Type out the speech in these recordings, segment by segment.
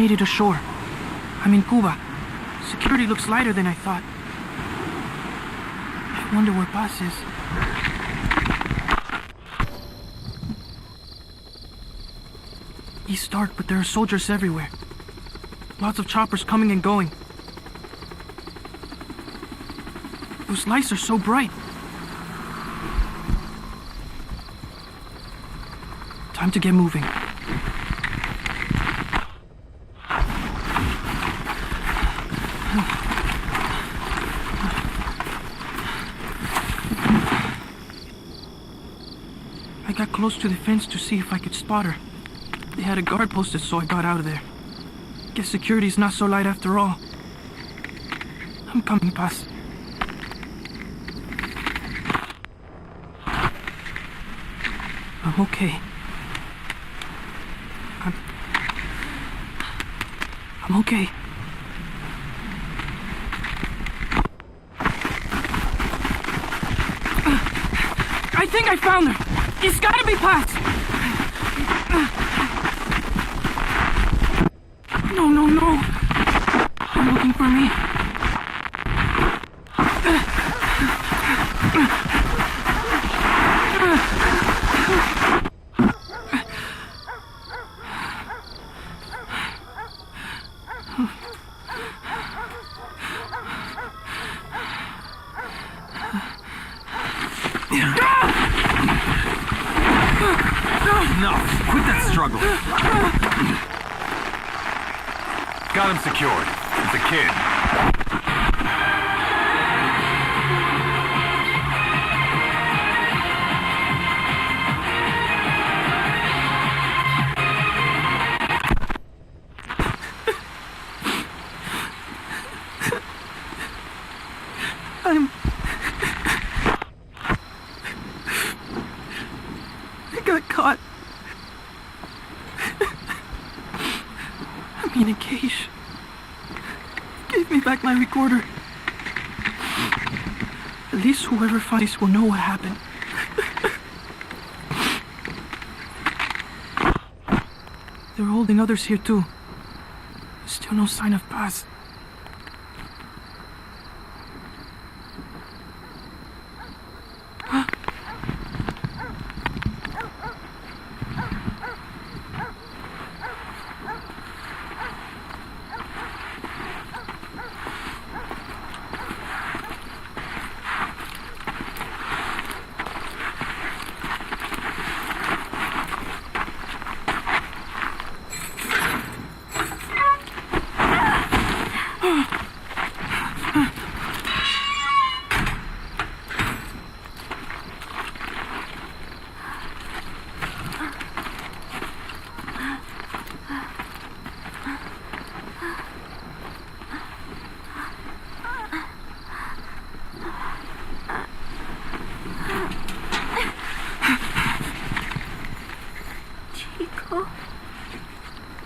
made it ashore. I'm in Cuba. Security looks lighter than I thought. I wonder where Paz is. It's dark, but there are soldiers everywhere. Lots of choppers coming and going. Those lights are so bright. Time to get moving. I got close to the fence to see if I could spot her. They had a guard posted, so I got out of there. Guess security's not so light after all. I'm coming, Paz. I'm okay. I'm okay. I think I found her. It's gotta be Paz. No. They're looking for me. Enough! Quit that struggle! Got him secured. It's a kid. I got caught. I'm in a cage. Give me back my recorder. At least whoever finds will know what happened. They're holding others here too. Still no sign of Paz.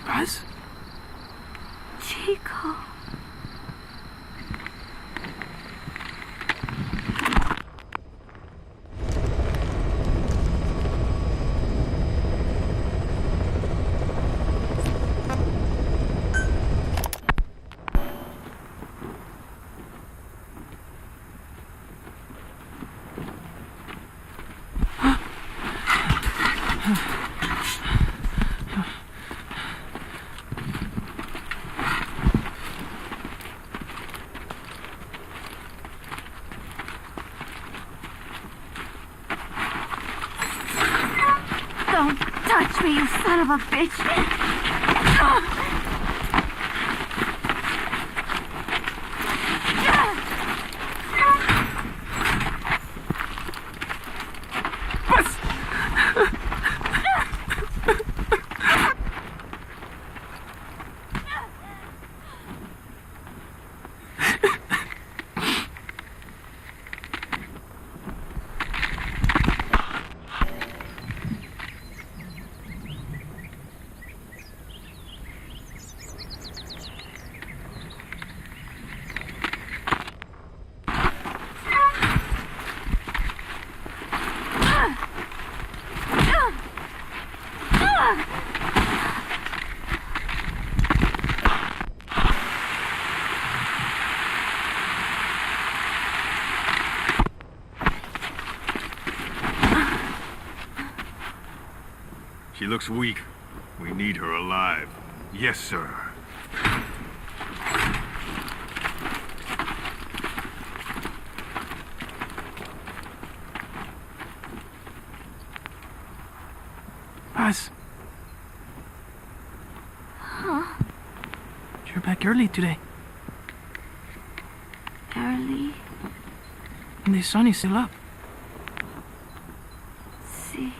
Paz? Chico. Don't touch me, you son of a bitch! She looks weak. We need her alive. Yes, sir. Paz. Huh? You're back early today. Early? And the sun is still up. See?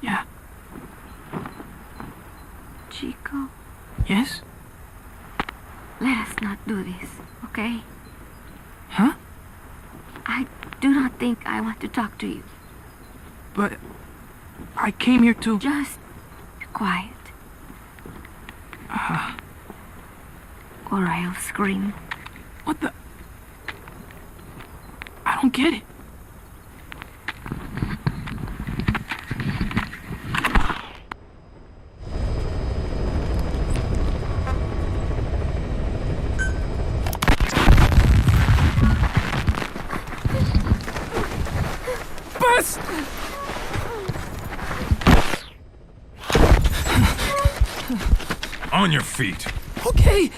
Yeah. Chico, Yes? let us not do this, okay? Huh? I do not think I want to talk to you. But I came here to... Just be quiet, Uh, or I'll scream. what the... I don't get it. Bus! On your feet. Okay.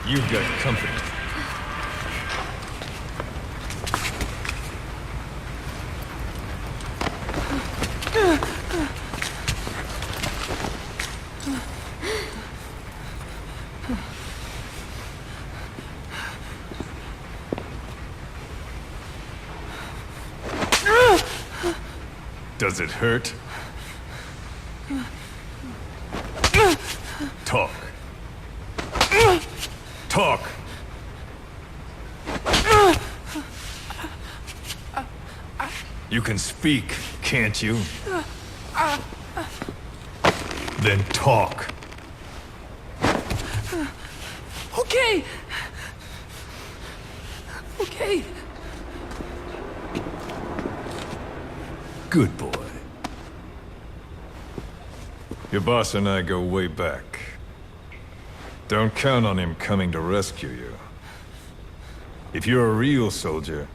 You've got company. Does it hurt? Talk. Talk. You can speak, can't you? Then talk. Okay. Okay. Good boy. Your boss and I go way back. Don't count on him coming to rescue you. If you're a real soldier,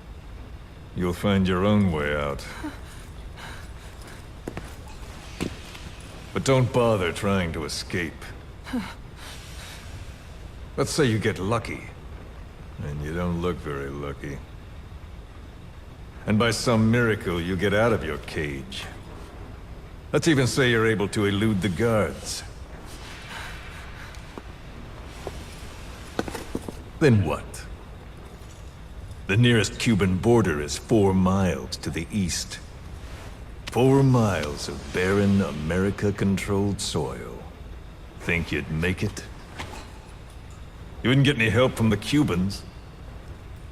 you'll find your own way out. But don't bother trying to escape. Let's say you get lucky, and you don't look very lucky. And by some miracle, you get out of your cage. Let's even say you're able to elude the guards. Then what? The nearest Cuban border is 4 miles to the east. 4 miles of barren, America-controlled soil. Think you'd make it? You wouldn't get any help from the Cubans.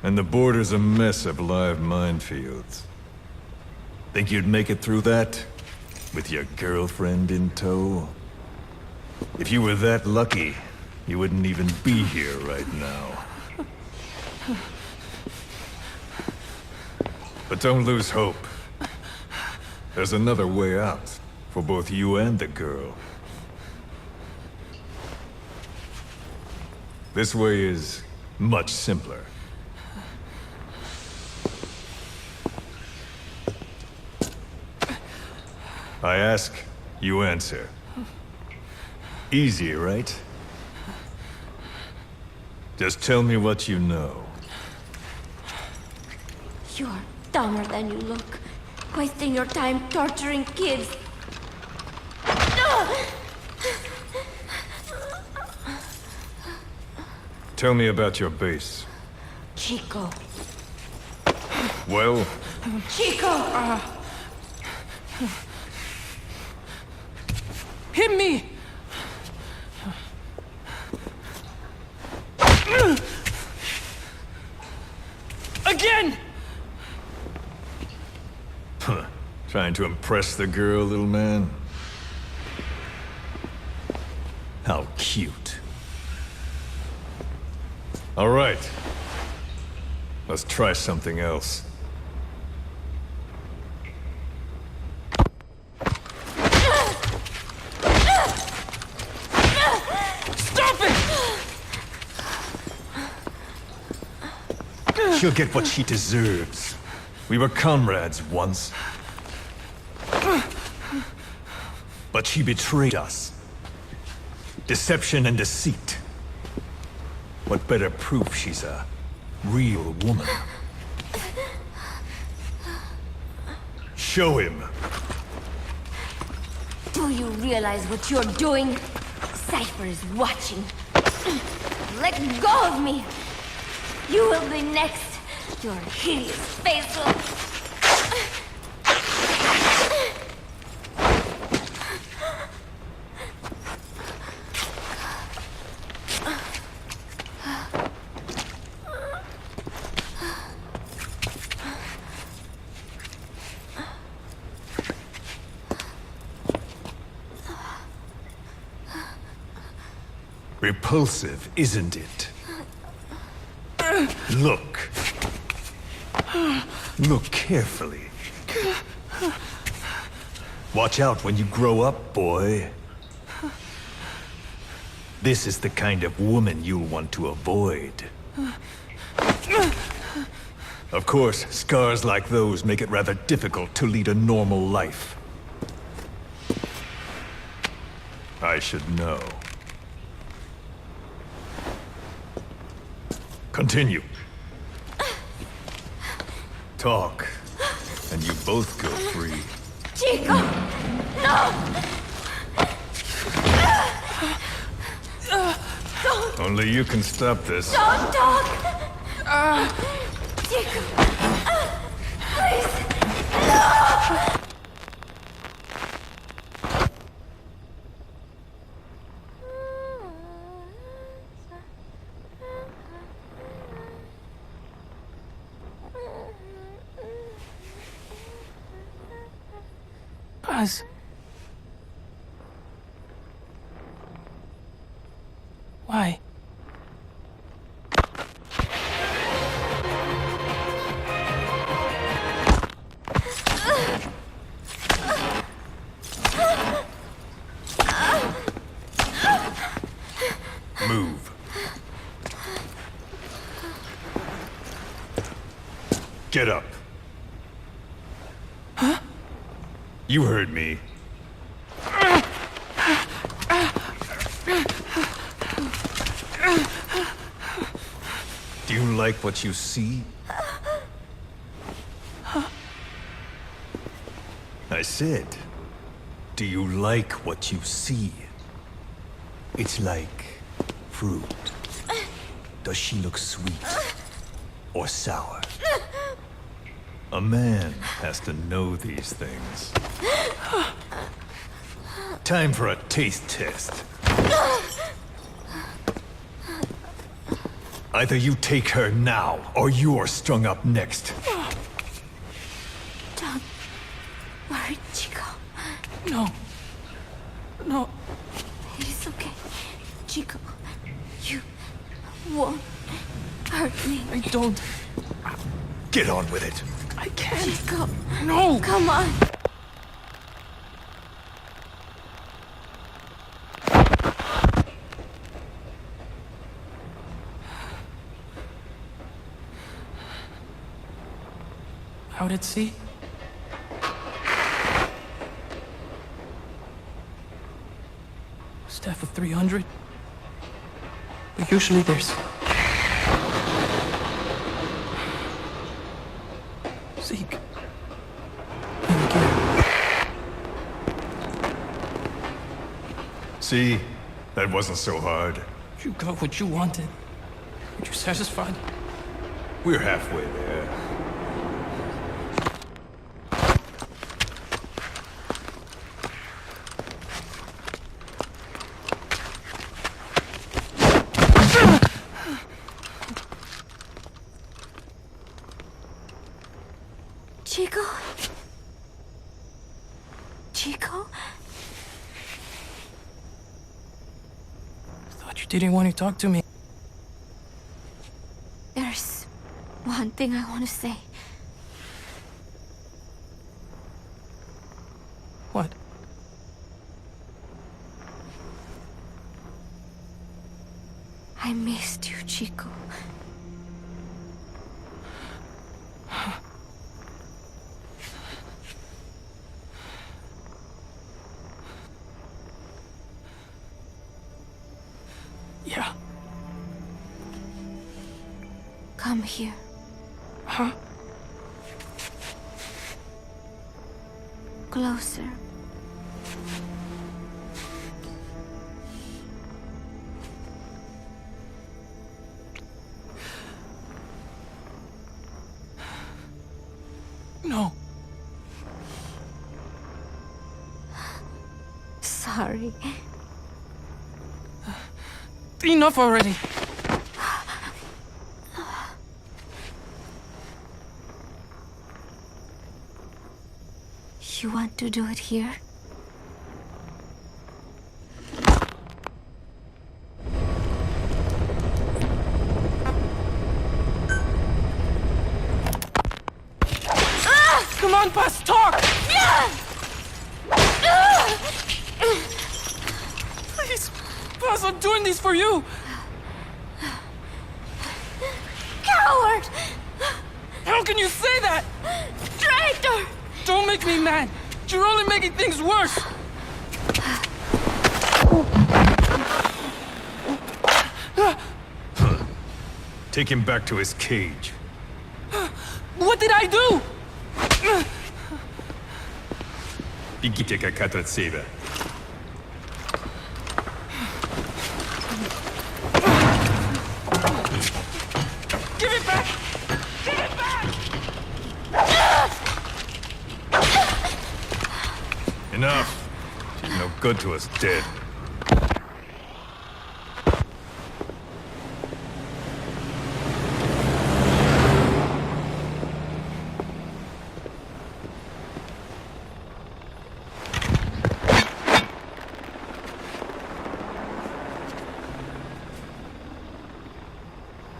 And the border's a mess of live minefields. Think you'd make it through that? With your girlfriend in tow? If you were that lucky, you wouldn't even be here right now. But don't lose hope. There's another way out, for both you and the girl. This way is much simpler. I ask, you answer. Easy, right? Just tell me what you know. You're dumber than you look. Wasting your time torturing kids. Tell me about your base. Chico. Well, Chico! Hit me! Again! trying to impress the girl, little man? How cute. All right. Let's try something else. Stop it! She'll get what she deserves. We were comrades once. But she betrayed us. Deception and deceit. What better proof she's a real woman? Show him. Do you realize what you're doing? Cypher is watching. Let go of me! You will be next. Your hideous face will... Repulsive, isn't it? Look. Look carefully. Watch out when you grow up, boy. This is the kind of woman you'll want to avoid. Of course, scars like those make it rather difficult to lead a normal life. I should know. Continue. Talk, and you both go free. Chico! No! Only you can stop this. Don't talk! Chico! Please! No! Buzz. Why? Move. Get up. Huh? You heard me. Do you like what you see? I said, do you like what you see? It's like fruit. Does she look sweet or sour? A man has to know these things. Time for a taste test. Either you take her now, or you're strung up next. Don't worry, Chico. No. No. It is okay. Chico, you won't hurt me. I don't. Get on with it. I can't. Chico, No! come on. Out at sea? Staff of 300? But usually there's... Zeke. And again. See? That wasn't so hard. You got what you wanted. Are you satisfied? We're halfway there. Chico? Chico? Thought you didn't want to talk to me. There's one thing I want to say. What? I missed you, Chico. Yeah. Come here. Huh? Closer. No. Sorry. Enough already. You want to do it here? Come on, Buzz, talk! Please, Buzz, I'm doing this for you. Coward! How can you say that? Traitor! Don't make me mad. You're only making things worse. Take him back to his cage. What did I do? Бегите-ка к отсюда. Give it back! Give it back! Enough. She's no good to us dead.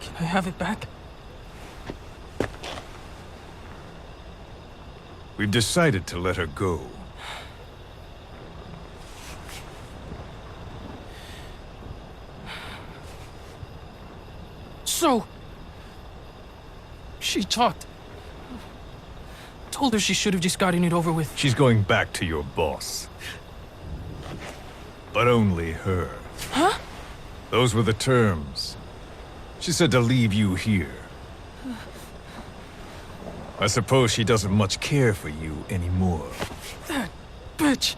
Can I have it back? We've decided to let her go. So... she talked. Told her she should have just gotten it over with. She's going back to your boss. But only her. Huh? Those were the terms. She said to leave you here. I suppose she doesn't much care for you anymore. That bitch.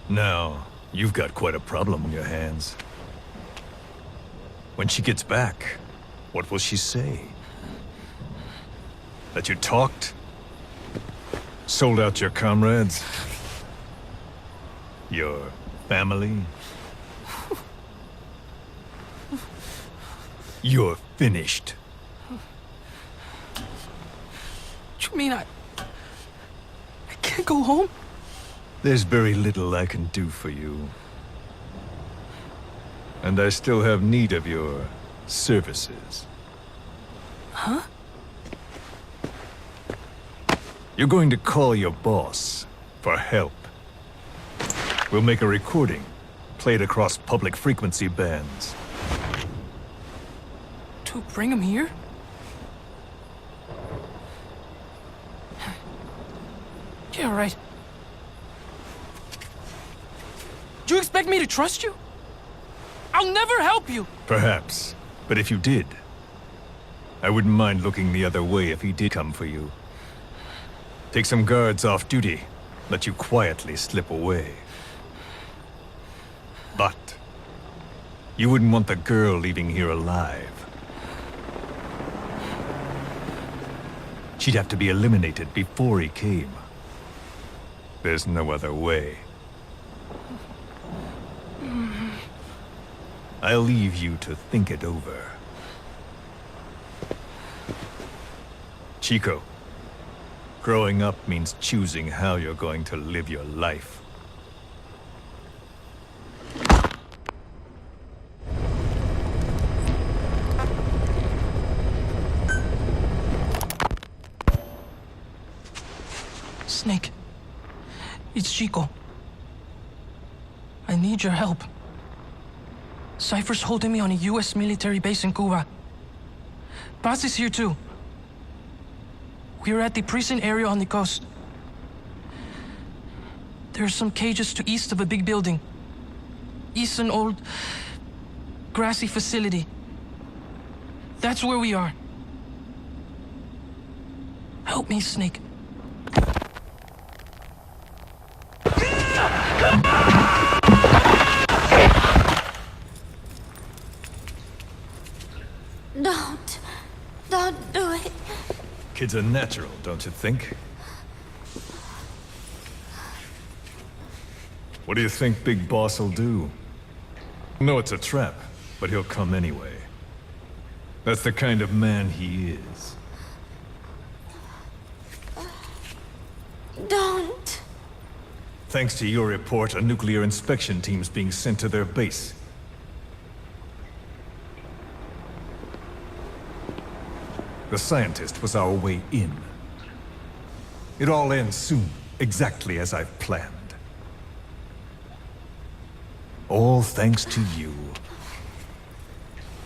Now, you've got quite a problem on your hands. When she gets back, what will she say? That you talked? Sold out your comrades? Your family? You're finished. You mean I can't go home? There's very little I can do for you. And I still have need of your services. Huh? You're going to call your boss for help. We'll make a recording, play it across public frequency bands. To bring him here? Yeah, right. Do you expect me to trust you? I'll never help you! Perhaps, but if you did, I wouldn't mind looking the other way if he did come for you. Take some guards off duty, let you quietly slip away. But you wouldn't want the girl leaving here alive. She'd have to be eliminated before he came. There's no other way. I'll leave you to think it over. Chico, growing up means choosing how you're going to live your life. Snake. It's Chico. I need your help. Cypher's holding me on a US military base in Cuba. Paz is here too. We're at the prison area on the coast. There are some cages to east of a big building. East an old, grassy facility. That's where we are. Help me, Snake. Don't do it. Kids are natural, don't you think? What do you think Big Boss will do? No, it's a trap, but he'll come anyway. That's the kind of man he is. Don't. Thanks to your report, a nuclear inspection team's being sent to their base. The scientist was our way in. It all ends soon, exactly as I've planned. All thanks to you.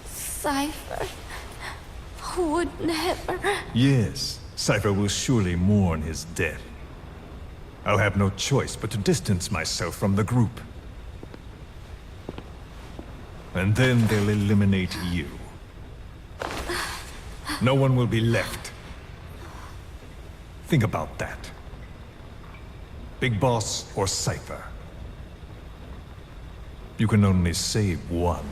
Cypher would never. Yes, Cypher will surely mourn his death. I'll have no choice but to distance myself from the group. And then they'll eliminate you. No one will be left. Think about that. Big Boss or Cypher. You can only save one.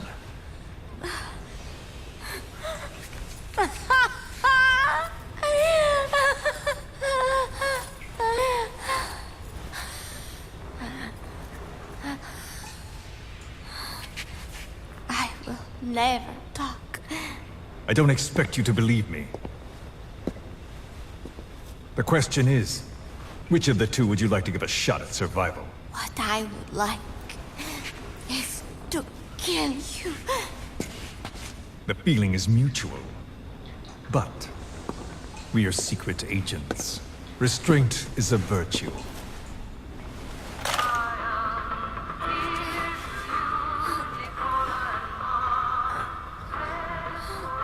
I will never talk. I don't expect you to believe me. The question is, which of the two would you like to give a shot at survival? What I would like is to kill you. The feeling is mutual. But we are secret agents. Restraint is a virtue.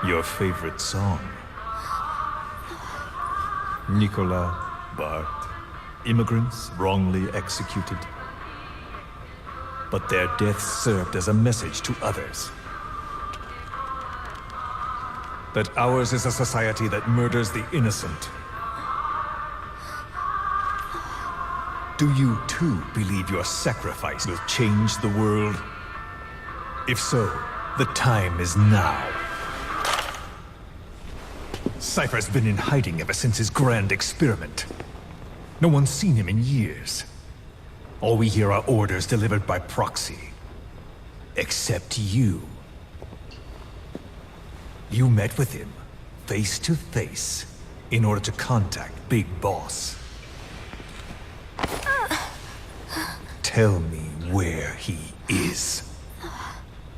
Your favorite song? Nicola, Bart, immigrants wrongly executed. But their deaths served as a message to others. That ours is a society that murders the innocent. Do you too believe your sacrifice will change the world? If so, the time is now. Cypher's been in hiding ever since his grand experiment. No one's seen him in years. All we hear are orders delivered by proxy. Except you. You met with him, face to face, in order to contact Big Boss. Tell me where he is.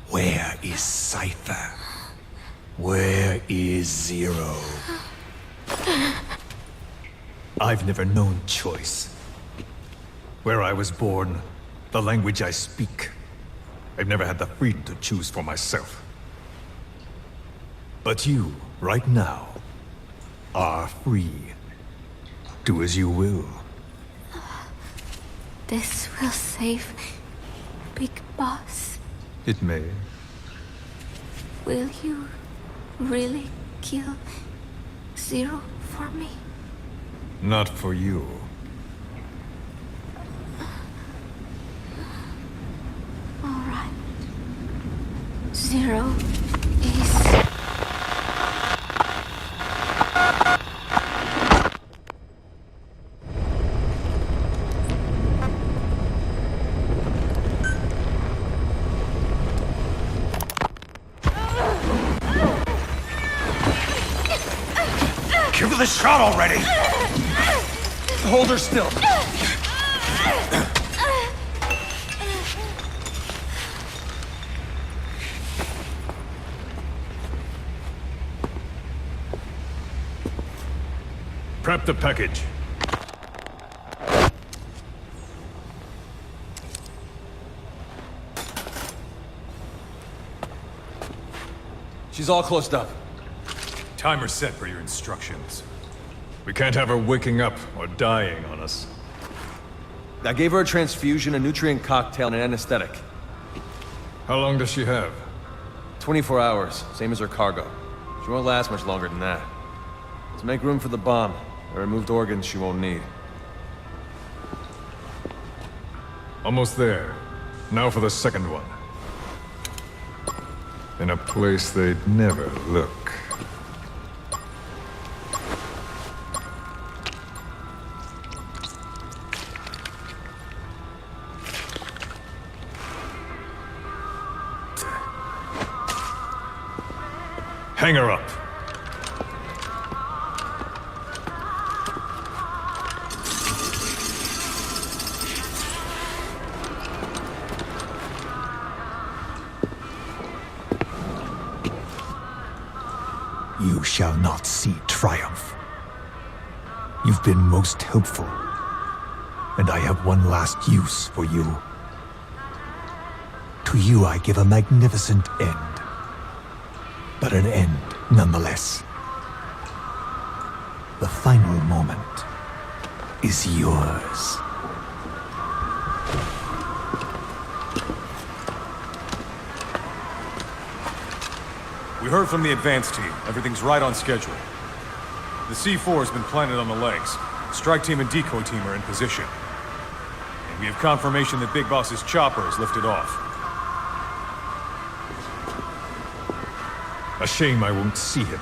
Where is Cypher? Where is Zero? I've never known choice. Where I was born, the language I speak, I've never had the freedom to choose for myself. But you, right now, are free. Do as you will. This will save Big Boss. It may. Will you really kill Zero for me? Not for you. All right. Zero is... Give the shot already! Hold her still. Prep the package. She's all closed up. Timer set for your instructions. We can't have her waking up or dying on us. I gave her a transfusion, a nutrient cocktail, and an anesthetic. How long does she have? 24 hours, same as her cargo. She won't last much longer than that. To make room for the bomb, I removed organs she won't need. Almost there. Now for the second one. In a place they'd never look. Hang her up. You shall not see triumph. You've been most helpful, and I have one last use for you. To you I give a magnificent end. But an end, nonetheless. The final moment is yours. We heard from the advance team. Everything's right on schedule. The C4 has been planted on the legs. Strike team and decoy team are in position. And we have confirmation that Big Boss's chopper is lifted off. A shame I won't see him.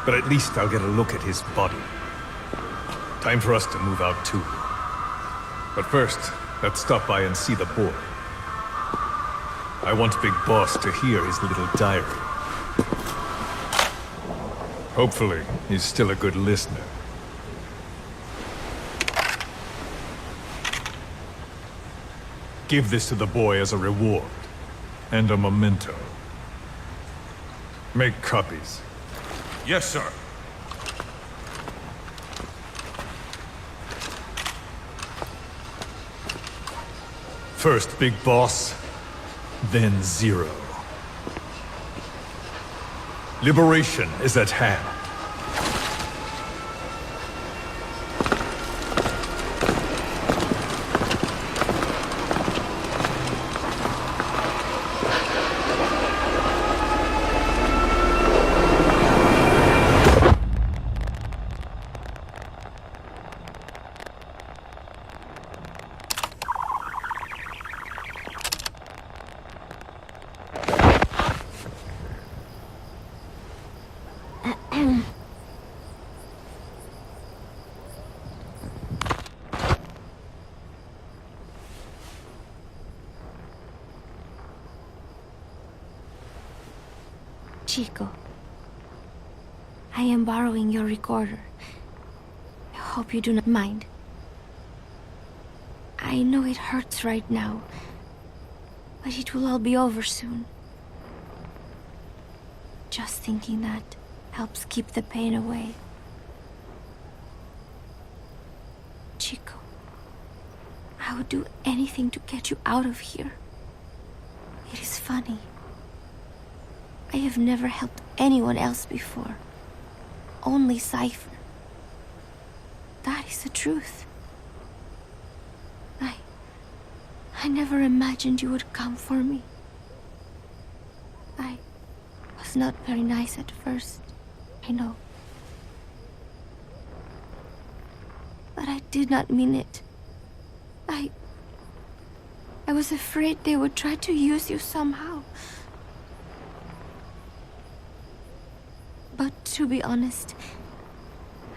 But at least I'll get a look at his body. Time for us to move out too. But first, let's stop by and see the boy. I want Big Boss to hear his little diary. Hopefully, he's still a good listener. Give this to the boy as a reward. And a memento. Make copies. Yes, sir. First Big Boss, then Zero. Liberation is at hand. Chico, I am borrowing your recorder. I hope you do not mind. I know it hurts right now, but it will all be over soon. Just thinking that helps keep the pain away. Chico, I would do anything to get you out of here. It is funny. I have never helped anyone else before. Only Cypher. That is the truth. I never imagined you would come for me. I was not very nice at first, I know. But I did not mean it. I was afraid they would try to use you somehow. But to be honest,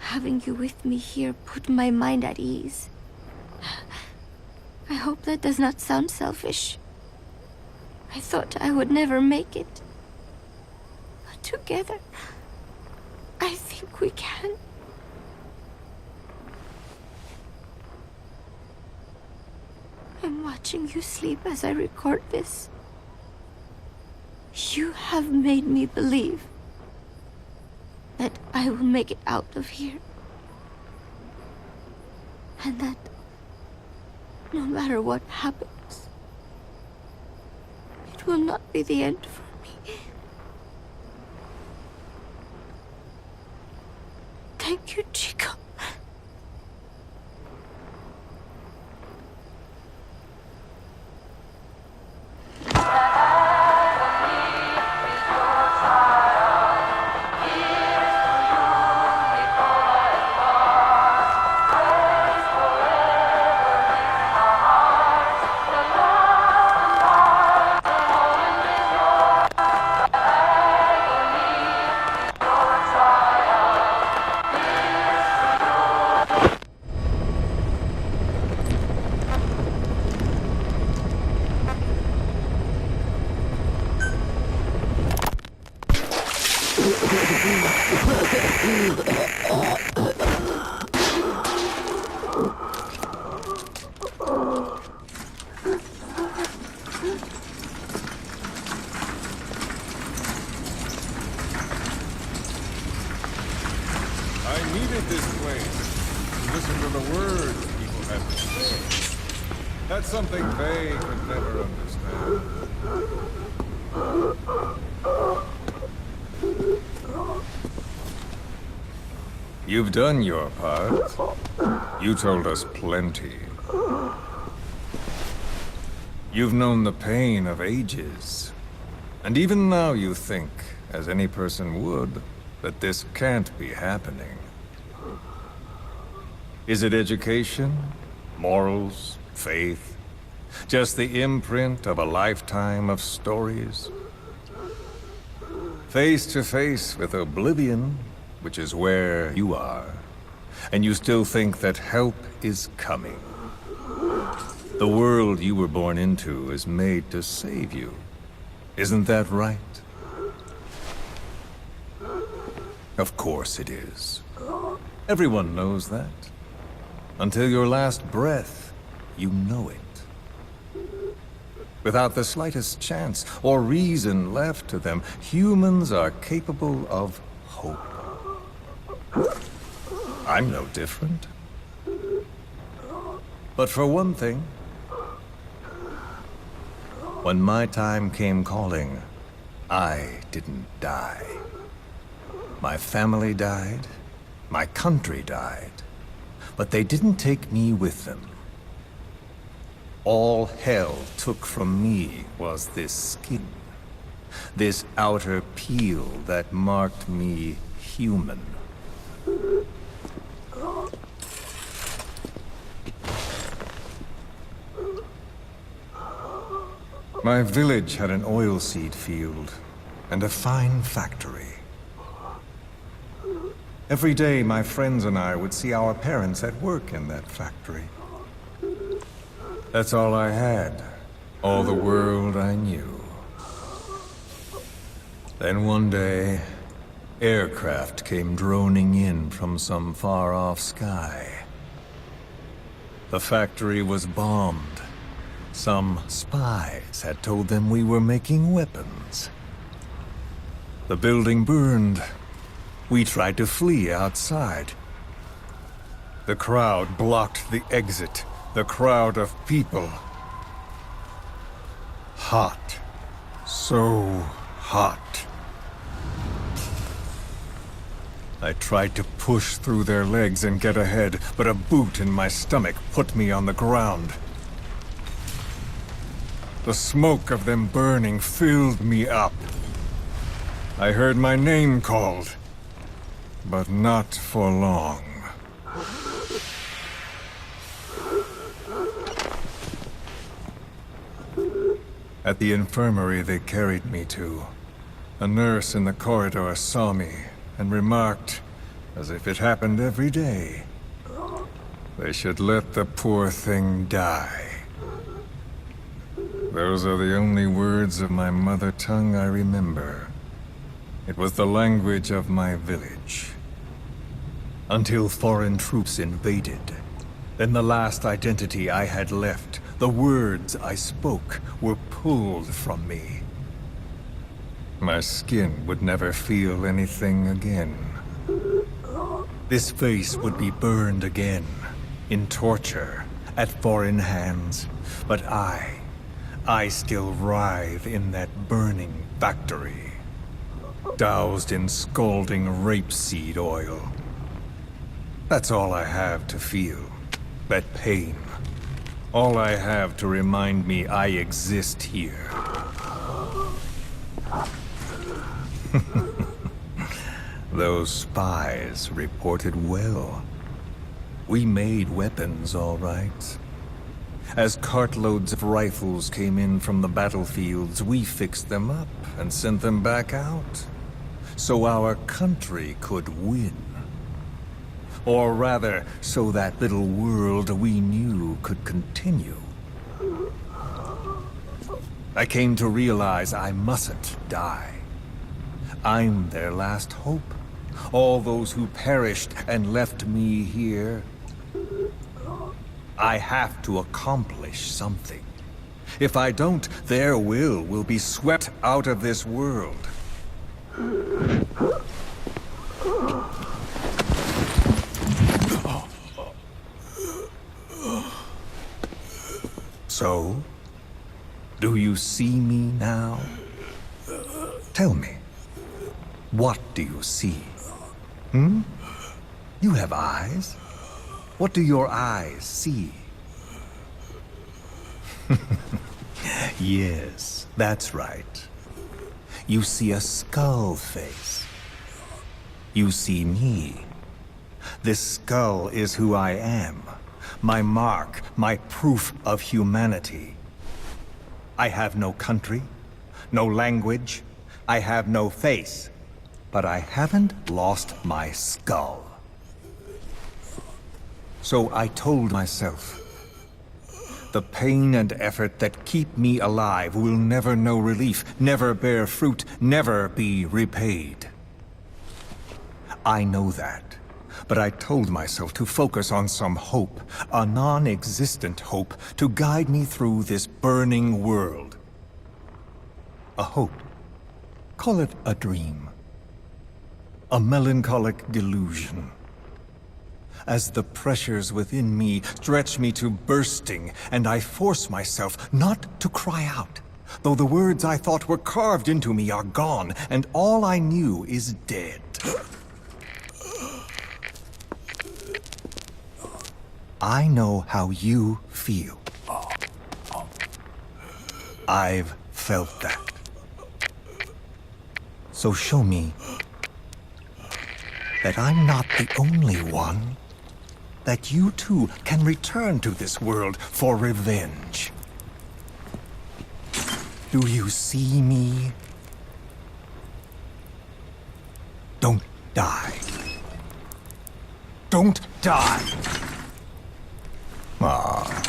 having you with me here put my mind at ease. I hope that does not sound selfish. I thought I would never make it. But together, I think we can. I'm watching you sleep as I record this. You have made me believe that I will make it out of here. And that no matter what happens, it will not be the end for me. Thank you, Chico. I needed this place to listen to the words people had to say. That's something they could never understand. You've done your part. You told us plenty. You've known the pain of ages. And even now you think, as any person would, that this can't be happening. Is it education? Morals? Faith? Just the imprint of a lifetime of stories? Face to face with oblivion, which is where you are, and you still think that help is coming. The world you were born into is made to save you. Isn't that right? Of course it is. Everyone knows that. Until your last breath, you know it. Without the slightest chance or reason left to them, humans are capable of hope. I'm no different. But for one thing, when my time came calling, I didn't die. My family died, my country died, but they didn't take me with them. All hell took from me was this skin, this outer peel that marked me human. My village had an oilseed field and a fine factory. Every day, my friends and I would see our parents at work in that factory. That's all I had, all the world I knew. Then one day, Aircraft came droning in from some far-off sky. The factory was bombed. Some spies had told them we were making weapons. The building burned. We tried to flee outside. The crowd blocked the exit. The crowd of people. Hot. So hot. I tried to push through their legs and get ahead, but a boot in my stomach put me on the ground. The smoke of them burning filled me up. I heard my name called, but not for long. At the infirmary they carried me to, a nurse in the corridor saw me and remarked, as if it happened every day, they should let the poor thing die. Those are the only words of my mother tongue I remember. It was the language of my village. Until foreign troops invaded. Then the last identity I had left, the words I spoke, were pulled from me. My skin would never feel anything again. This face would be burned again, in torture, at foreign hands. But I still writhe in that burning factory, doused in scalding rapeseed oil. That's all I have to feel, that pain. All I have to remind me I exist here. Those spies reported well. We made weapons, all right. As cartloads of rifles came in from the battlefields, we fixed them up and sent them back out. So our country could win. Or rather, so that little world we knew could continue. I came to realize I mustn't die. I'm their last hope. All those who perished and left me here. I have to accomplish something. If I don't, their will be swept out of this world. So, do you see me now? Tell me, what do you see? You have eyes? What do your eyes see? Yes, that's right. You see a skull face. You see me. This skull is who I am. My mark, my proof of humanity. I have no country, no language, I have no face, but I haven't lost my skull. So I told myself, the pain and effort that keep me alive will never know relief, never bear fruit, never be repaid. I know that. But I told myself to focus on some hope, a non-existent hope, to guide me through this burning world. A hope. Call it a dream. A melancholic delusion. As the pressures within me stretch me to bursting, and I force myself not to cry out, though the words I thought were carved into me are gone, and all I knew is dead. I know how you feel. I've felt that. So show me that I'm not the only one. That you too can return to this world for revenge. Do you see me? Don't die. Don't die! Ah.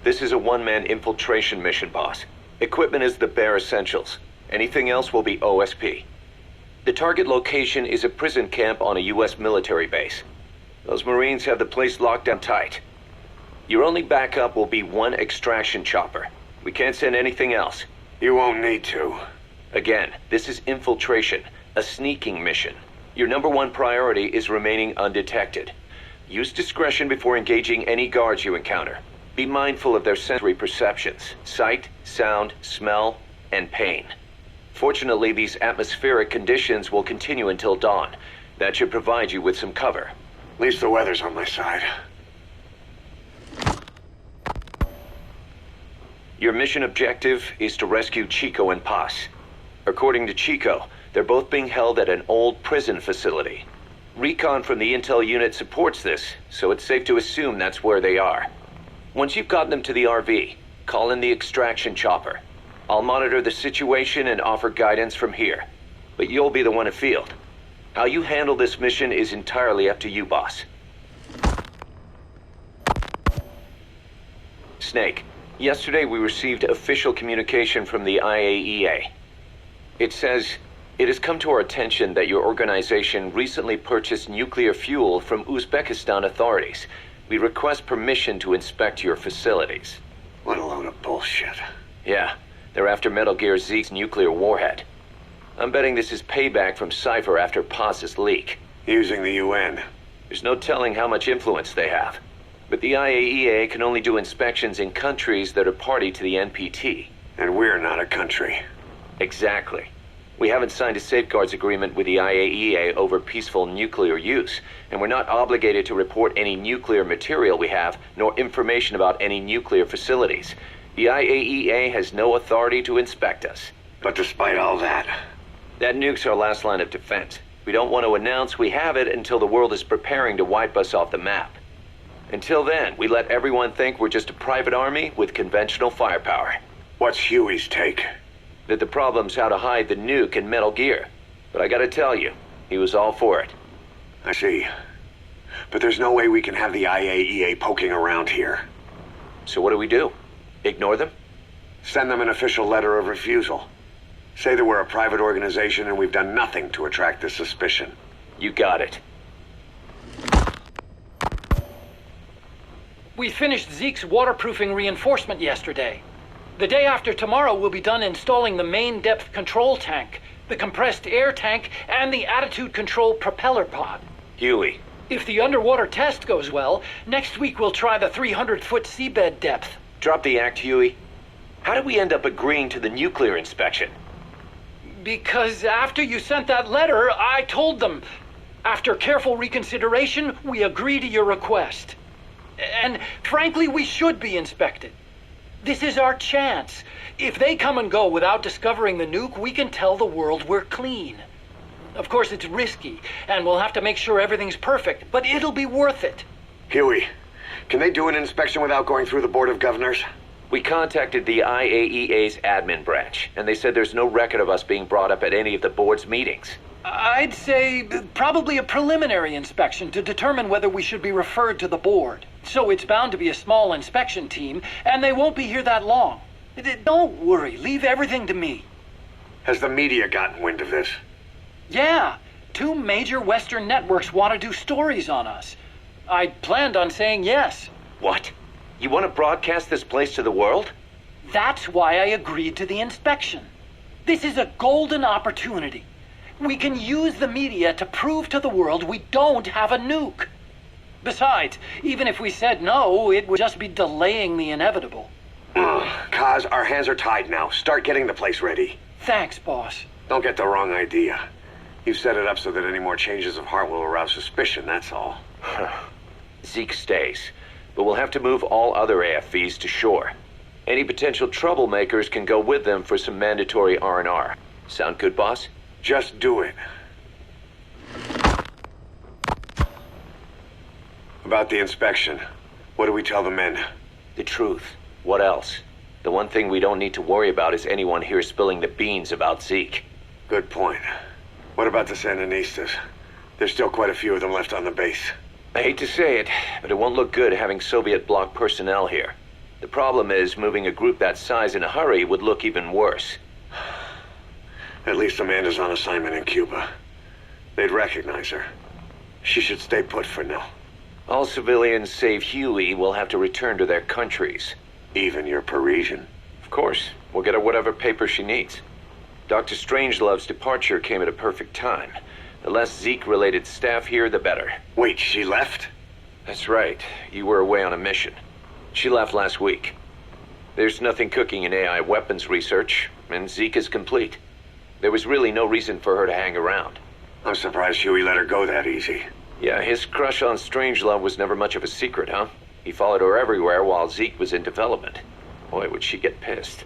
This is a one-man infiltration mission, boss. Equipment is the bare essentials. Anything else will be OSP. The target location is a prison camp on a U.S. military base. Those Marines have the place locked down tight. Your only backup will be one extraction chopper. We can't send anything else. You won't need to. Again, this is infiltration, a sneaking mission. Your number one priority is remaining undetected. Use discretion before engaging any guards you encounter. Be mindful of their sensory perceptions: sight, sound, smell, and pain. Fortunately, these atmospheric conditions will continue until dawn. That should provide you with some cover. At least the weather's on my side. Your mission objective is to rescue Chico and Paz. According to Chico, they're both being held at an old prison facility. Recon from the intel unit supports this, so it's safe to assume that's where they are. Once you've gotten them to the RV, call in the extraction chopper. I'll monitor the situation and offer guidance from here, but you'll be the one afield. How you handle this mission is entirely up to you, boss. Snake, yesterday we received official communication from the IAEA. It says, "It has come to our attention that your organization recently purchased nuclear fuel from Uzbekistan authorities. We request permission to inspect your facilities." What a load of bullshit. Yeah, they're after Metal Gear Zeke's nuclear warhead. I'm betting this is payback from Cypher after Paz's leak. Using the UN. There's no telling how much influence they have. But the IAEA can only do inspections in countries that are party to the NPT. And we're not a country. Exactly. We haven't signed a safeguards agreement with the IAEA over peaceful nuclear use, and we're not obligated to report any nuclear material we have, nor information about any nuclear facilities. The IAEA has no authority to inspect us. But despite all that... That nuke's our last line of defense. We don't want to announce we have it until the world is preparing to wipe us off the map. Until then, we let everyone think we're just a private army with conventional firepower. What's Huey's take? That the problem's how to hide the nuke in Metal Gear. But I gotta tell you, he was all for it. I see. But there's no way we can have the IAEA poking around here. So what do? Ignore them? Send them an official letter of refusal. Say that we're a private organization and we've done nothing to attract this suspicion. You got it. We finished Zeke's waterproofing reinforcement yesterday. The day after tomorrow, we'll be done installing the main depth control tank, the compressed air tank, and the attitude control propeller pod. Huey. If the underwater test goes well, next week we'll try the 300-foot seabed depth. Drop the act, Huey. How did we end up agreeing to the nuclear inspection? Because after you sent that letter, I told them. After careful reconsideration, we agree to your request. And frankly, we should be inspected. This is our chance. If they come and go without discovering the nuke, we can tell the world we're clean. Of course, it's risky, and we'll have to make sure everything's perfect, but it'll be worth it. Huey, can they do an inspection without going through the Board of Governors? We contacted the IAEA's admin branch, and they said there's no record of us being brought up at any of the board's meetings. I'd say probably a preliminary inspection to determine whether we should be referred to the board. So it's bound to be a small inspection team, and they won't be here that long. Don't worry, leave everything to me. Has the media gotten wind of this? Yeah, 2 major Western networks want to do stories on us. I planned on saying yes. What? You want to broadcast this place to the world? That's why I agreed to the inspection. This is a golden opportunity. We can use the media to prove to the world we don't have a nuke. Besides, even if we said no, it would just be delaying the inevitable. Kaz, our hands are tied now. Start getting the place ready. Thanks, boss. Don't get the wrong idea. You've set it up so that any more changes of heart will arouse suspicion, that's all. Zeke stays, but we'll have to move all other AFVs to shore. Any potential troublemakers can go with them for some mandatory R&R. Sound good, boss? Just do it. About the inspection, what do we tell the men? The truth. What else? The one thing we don't need to worry about is anyone here spilling the beans about Zeke. Good point. What about the Sandinistas? There's still quite a few of them left on the base. I hate to say it, but it won't look good having Soviet bloc personnel here. The problem is, moving a group that size in a hurry would look even worse. At least Amanda's on assignment in Cuba. They'd recognize her. She should stay put for now. All civilians save Huey will have to return to their countries. Even your Parisian? Of course. We'll get her whatever paper she needs. Dr. Strangelove's departure came at a perfect time. The less Zeke-related staff here, the better. Wait, she left? That's right. You were away on a mission. She left last week. There's nothing cooking in AI weapons research, and Zeke is complete. There was really no reason for her to hang around. I'm surprised Huey let her go that easy. Yeah, his crush on Strangelove was never much of a secret, huh? He followed her everywhere while Zeke was in development. Boy, would she get pissed.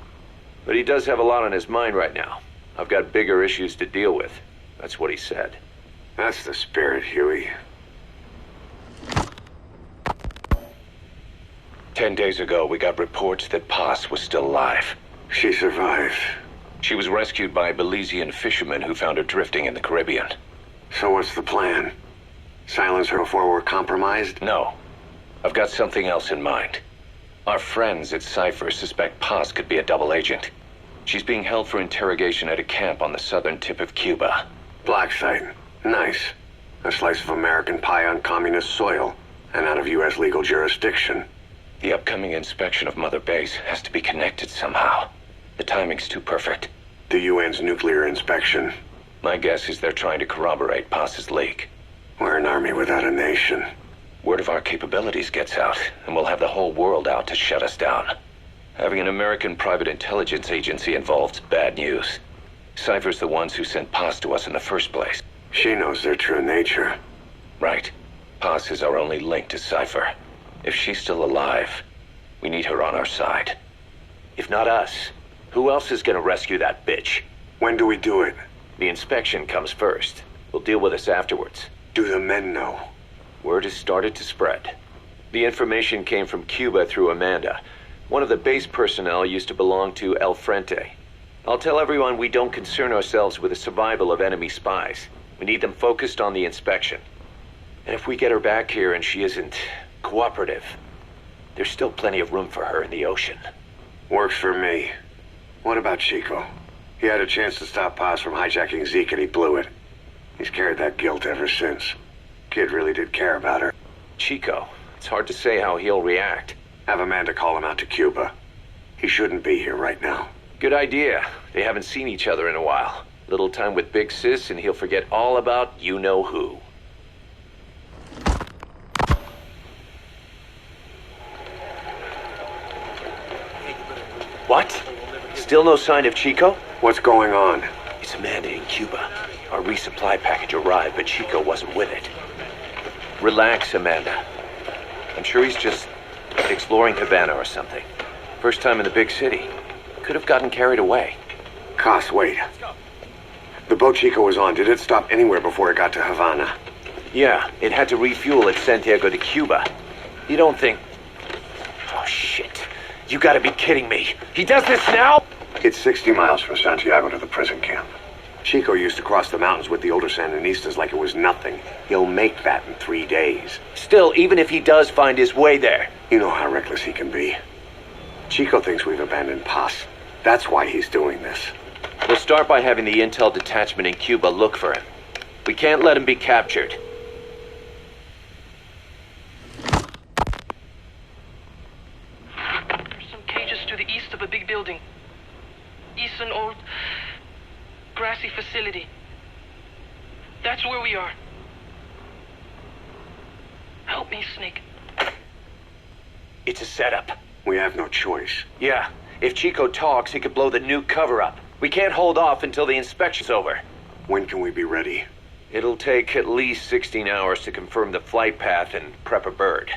But he does have a lot on his mind right now. I've got bigger issues to deal with. That's what he said. That's the spirit, Huey. 10 days ago, we got reports that Paz was still alive. She survived. She was rescued by Belizean fishermen who found her drifting in the Caribbean. So what's the plan? Silence her before we're compromised? No. I've got something else in mind. Our friends at Cypher suspect Paz could be a double agent. She's being held for interrogation at a camp on the southern tip of Cuba. Black site. Nice. A slice of American pie on communist soil, and out of U.S. legal jurisdiction. The upcoming inspection of Mother Base has to be connected somehow. The timing's too perfect. The UN's nuclear inspection. My guess is they're trying to corroborate Paz's leak. We're an army without a nation. Word of our capabilities gets out, and we'll have the whole world out to shut us down. Having an American private intelligence agency involved's bad news. Cypher's the ones who sent Paz to us in the first place. She knows their true nature. Right. Paz is our only link to Cypher. If she's still alive, we need her on our side. If not us, who else is gonna rescue that bitch? When do we do it? The inspection comes first. We'll deal with this afterwards. Do the men know? Word has started to spread. The information came from Cuba through Amanda. One of the base personnel used to belong to El Frente. I'll tell everyone we don't concern ourselves with the survival of enemy spies. We need them focused on the inspection. And if we get her back here and she isn't cooperative, there's still plenty of room for her in the ocean. Works for me. What about Chico? He had a chance to stop Paz from hijacking Zeke and he blew it. He's carried that guilt ever since. Kid really did care about her. Chico, it's hard to say how he'll react. Have Amanda call him out to Cuba. He shouldn't be here right now. Good idea. They haven't seen each other in a while. Little time with Big Sis and he'll forget all about you-know-who. What? Still no sign of Chico? What's going on? It's Amanda in Cuba. Our resupply package arrived, but Chico wasn't with it. Relax, Amanda. I'm sure he's just exploring Havana or something. First time in the big city. Could have gotten carried away. Cos, wait. The boat Chico was on, did it stop anywhere before it got to Havana? Yeah, it had to refuel at Santiago de Cuba. You don't think... Oh, shit. You gotta be kidding me. He does this now? It's 60 miles from Santiago to the prison camp. Chico used to cross the mountains with the older Sandinistas like it was nothing. He'll make that in 3 days. Still, even if he does find his way there... You know how reckless he can be. Chico thinks we've abandoned Paz. That's why he's doing this. We'll start by having the intel detachment in Cuba look for him. We can't let him be captured. There's some cages to the east of a big building. East an old grassy facility. That's where we are. Help me, Snake. It's a setup. We have no choice. Yeah, if Chico talks, he could blow the nuke cover up. We can't hold off until the inspection's over. When can we be ready? It'll take at least 16 hours to confirm the flight path and prep a bird.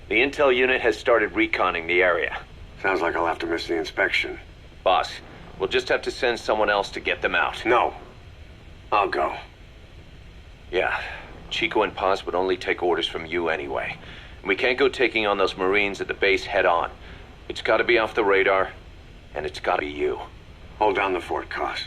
The intel unit has started reconning the area. Sounds like I'll have to miss the inspection. Boss, we'll just have to send someone else to get them out. No. I'll go. Yeah, Chico and Paz would only take orders from you anyway. We can't go taking on those Marines at the base head on. It's gotta be off the radar, and it's gotta be you. Hold down the fort, Cos.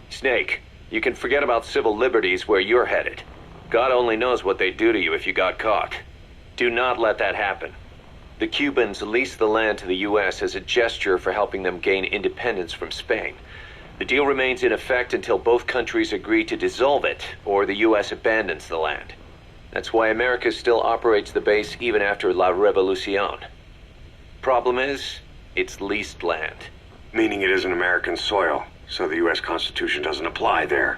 Snake, you can forget about civil liberties where you're headed. God only knows what they'd do to you if you got caught. Do not let that happen. The Cubans leased the land to the U.S. as a gesture for helping them gain independence from Spain. The deal remains in effect until both countries agree to dissolve it, or the U.S. abandons the land. That's why America still operates the base even after La Revolucion. Problem is, it's leased land. Meaning it isn't American soil, so the U.S. Constitution doesn't apply there.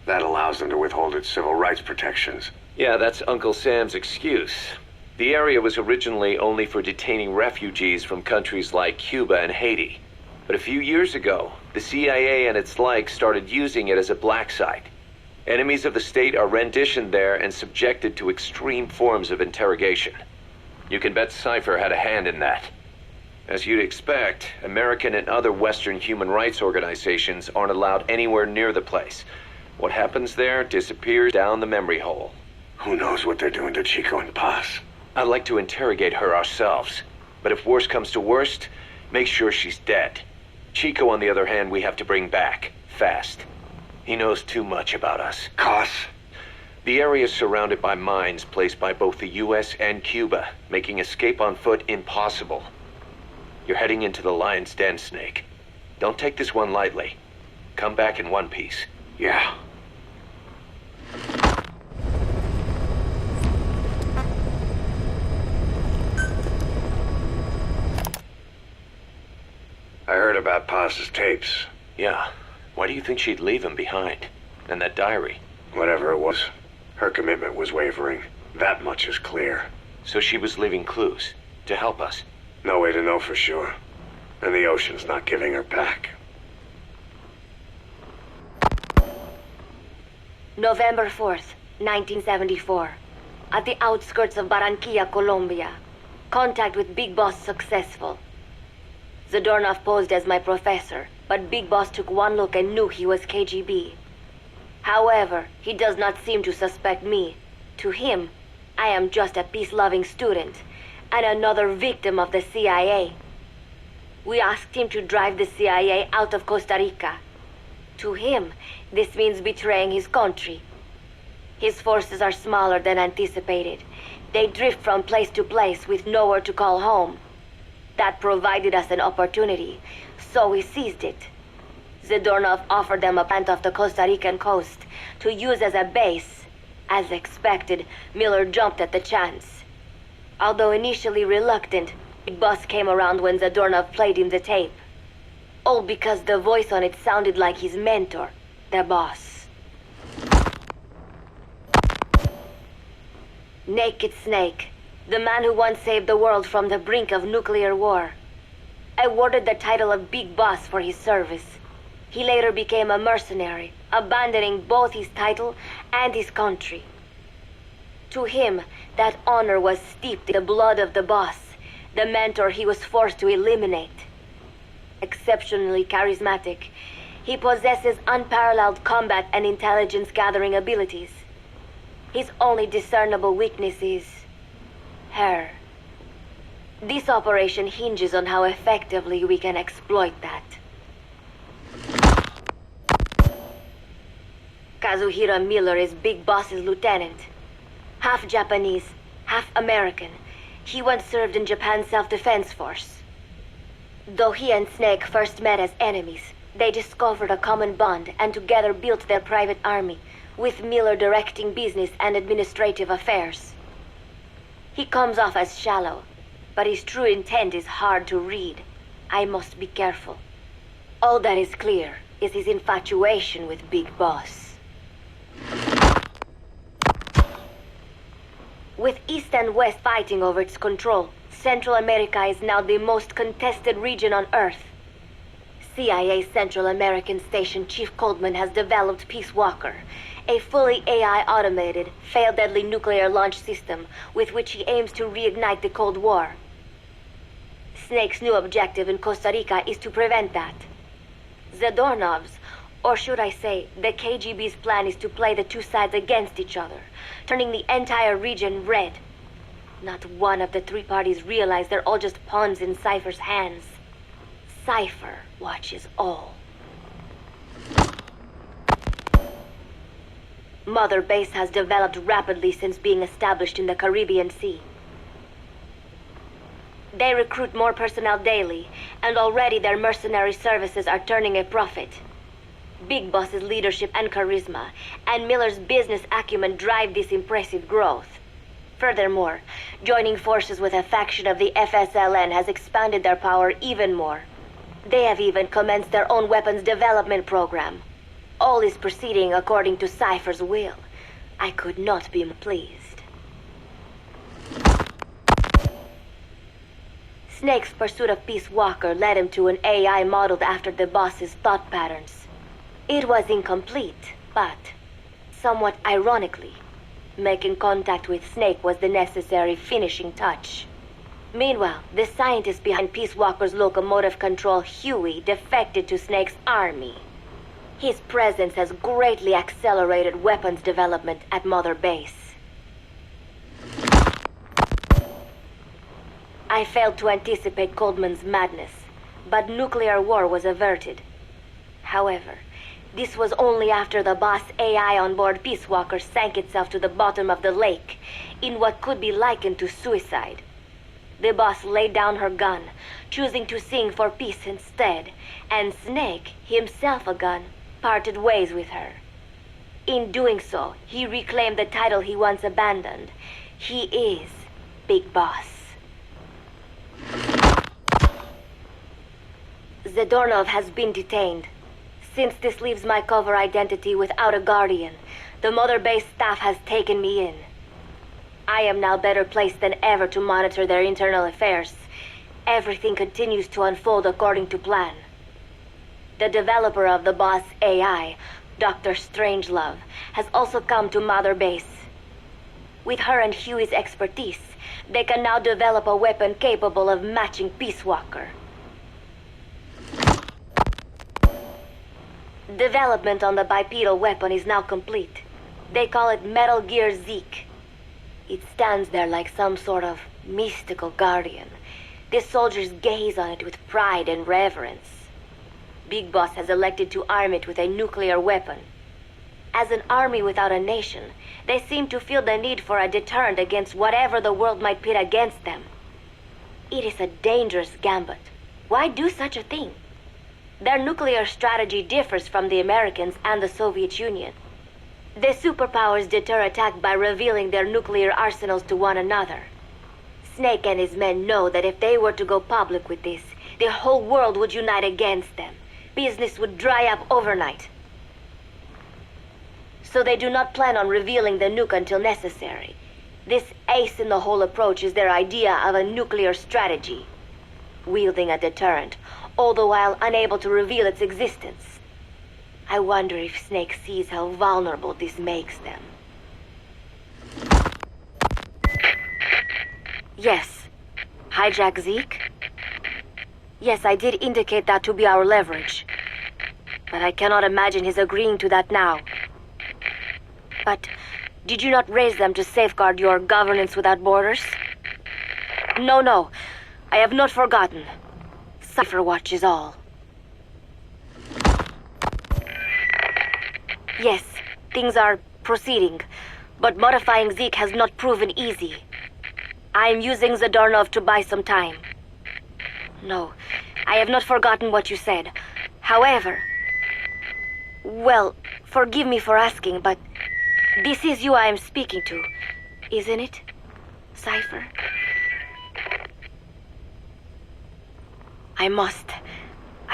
That allows them to withhold its civil rights protections. Yeah, that's Uncle Sam's excuse. The area was originally only for detaining refugees from countries like Cuba and Haiti. But a few years ago, the CIA and its like started using it as a black site. Enemies of the state are renditioned there and subjected to extreme forms of interrogation. You can bet Cypher had a hand in that. As you'd expect, American and other Western human rights organizations aren't allowed anywhere near the place. What happens there disappears down the memory hole. Who knows what they're doing to Chico and Paz? I'd like to interrogate her ourselves. But if worst comes to worst, make sure she's dead. Chico, on the other hand, we have to bring back, fast. He knows too much about us. Cos? The area is surrounded by mines placed by both the US and Cuba, making escape on foot impossible. You're heading into the Lion's Den, Snake. Don't take this one lightly. Come back in one piece. Yeah. I heard about Paz's tapes. Yeah. Why do you think she'd leave him behind? And that diary? Whatever it was, her commitment was wavering. That much is clear. So she was leaving clues to help us. No way to know for sure. And the ocean's not giving her back. November 4th, 1974. At the outskirts of Barranquilla, Colombia. Contact with Big Boss successful. Zadornov posed as my professor, but Big Boss took one look and knew he was KGB. However, he does not seem to suspect me. To him, I am just a peace-loving student, and another victim of the CIA. We asked him to drive the CIA out of Costa Rica. To him, this means betraying his country. His forces are smaller than anticipated. They drift from place to place with nowhere to call home. That provided us an opportunity, so we seized it. Zadornov offered them a plant off the Costa Rican coast to use as a base. As expected, Miller jumped at the chance. Although initially reluctant, Big Boss came around when Zadornov played him the tape. All because the voice on it sounded like his mentor, the boss. Naked Snake, the man who once saved the world from the brink of nuclear war. Awarded the title of Big Boss for his service. He later became a mercenary, abandoning both his title and his country. To him, that honor was steeped in the blood of the boss, the mentor he was forced to eliminate. Exceptionally charismatic, he possesses unparalleled combat and intelligence-gathering abilities. His only discernible weakness is her. This operation hinges on how effectively we can exploit that. Kazuhira Miller is Big Boss's lieutenant. Half Japanese, half American. He once served in Japan's self-defense force. Though he and Snake first met as enemies, they discovered a common bond and together built their private army, with Miller directing business and administrative affairs. He comes off as shallow, but his true intent is hard to read. I must be careful. All that is clear is his infatuation with Big Boss. With East and West fighting over its control, Central America is now the most contested region on Earth. CIA Central American Station Chief Coldman has developed Peace Walker, a fully AI-automated, fail-deadly nuclear launch system with which he aims to reignite the Cold War. Snake's new objective in Costa Rica is to prevent that. Zadornov's, or should I say, the KGB's plan is to play the two sides against each other, turning the entire region red. Not one of the three parties realize they're all just pawns in Cypher's hands. Cypher watches all. Mother Base has developed rapidly since being established in the Caribbean Sea. They recruit more personnel daily, and already their mercenary services are turning a profit. Big Boss's leadership and charisma, and Miller's business acumen drive this impressive growth. Furthermore, joining forces with a faction of the FSLN has expanded their power even more. They have even commenced their own weapons development program. All is proceeding according to Cypher's will. I could not be more pleased. Snake's pursuit of Peace Walker led him to an AI modeled after the boss's thought patterns. It was incomplete, but, somewhat ironically, making contact with Snake was the necessary finishing touch. Meanwhile, the scientist behind Peace Walker's locomotive control, Huey, defected to Snake's army. His presence has greatly accelerated weapons development at Mother Base. I failed to anticipate Coldman's madness, but nuclear war was averted. However, this was only after the boss AI on board Peace Walker sank itself to the bottom of the lake, in what could be likened to suicide. The boss laid down her gun, choosing to sing for peace instead, and Snake, himself a gun, parted ways with her. In doing so, he reclaimed the title he once abandoned. He is Big Boss. Zadornov has been detained. Since this leaves my cover identity without a guardian, the Mother Base staff has taken me in. I am now better placed than ever to monitor their internal affairs. Everything continues to unfold according to plan. The developer of the boss AI, Dr. Strangelove, has also come to Mother Base. With her and Huey's expertise, they can now develop a weapon capable of matching Peace Walker. Development on the bipedal weapon is now complete. They call it Metal Gear Zeke. It stands there like some sort of mystical guardian. The soldiers gaze on it with pride and reverence. Big Boss has elected to arm it with a nuclear weapon. As an army without a nation, they seem to feel the need for a deterrent against whatever the world might pit against them. It is a dangerous gambit. Why do such a thing? Their nuclear strategy differs from the Americans and the Soviet Union. The superpowers deter attack by revealing their nuclear arsenals to one another. Snake and his men know that if they were to go public with this, the whole world would unite against them. Business would dry up overnight. So they do not plan on revealing the nuke until necessary. This ace-in-the-hole approach is their idea of a nuclear strategy. Wielding a deterrent, all the while unable to reveal its existence. I wonder if Snake sees how vulnerable this makes them. Yes. Hijack Zeke? Yes, I did indicate that to be our leverage. But I cannot imagine his agreeing to that now. But did you not raise them to safeguard your governance without borders? No. I have not forgotten. Cypher watches all. Yes, things are proceeding, but modifying Zeke has not proven easy. I am using Zadornov to buy some time. No, I have not forgotten what you said. However... Well, forgive me for asking, but this is you I am speaking to, isn't it, Cypher?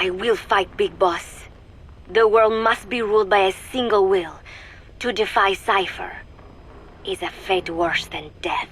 I will fight Big Boss. The world must be ruled by a single will. To defy Cypher is a fate worse than death.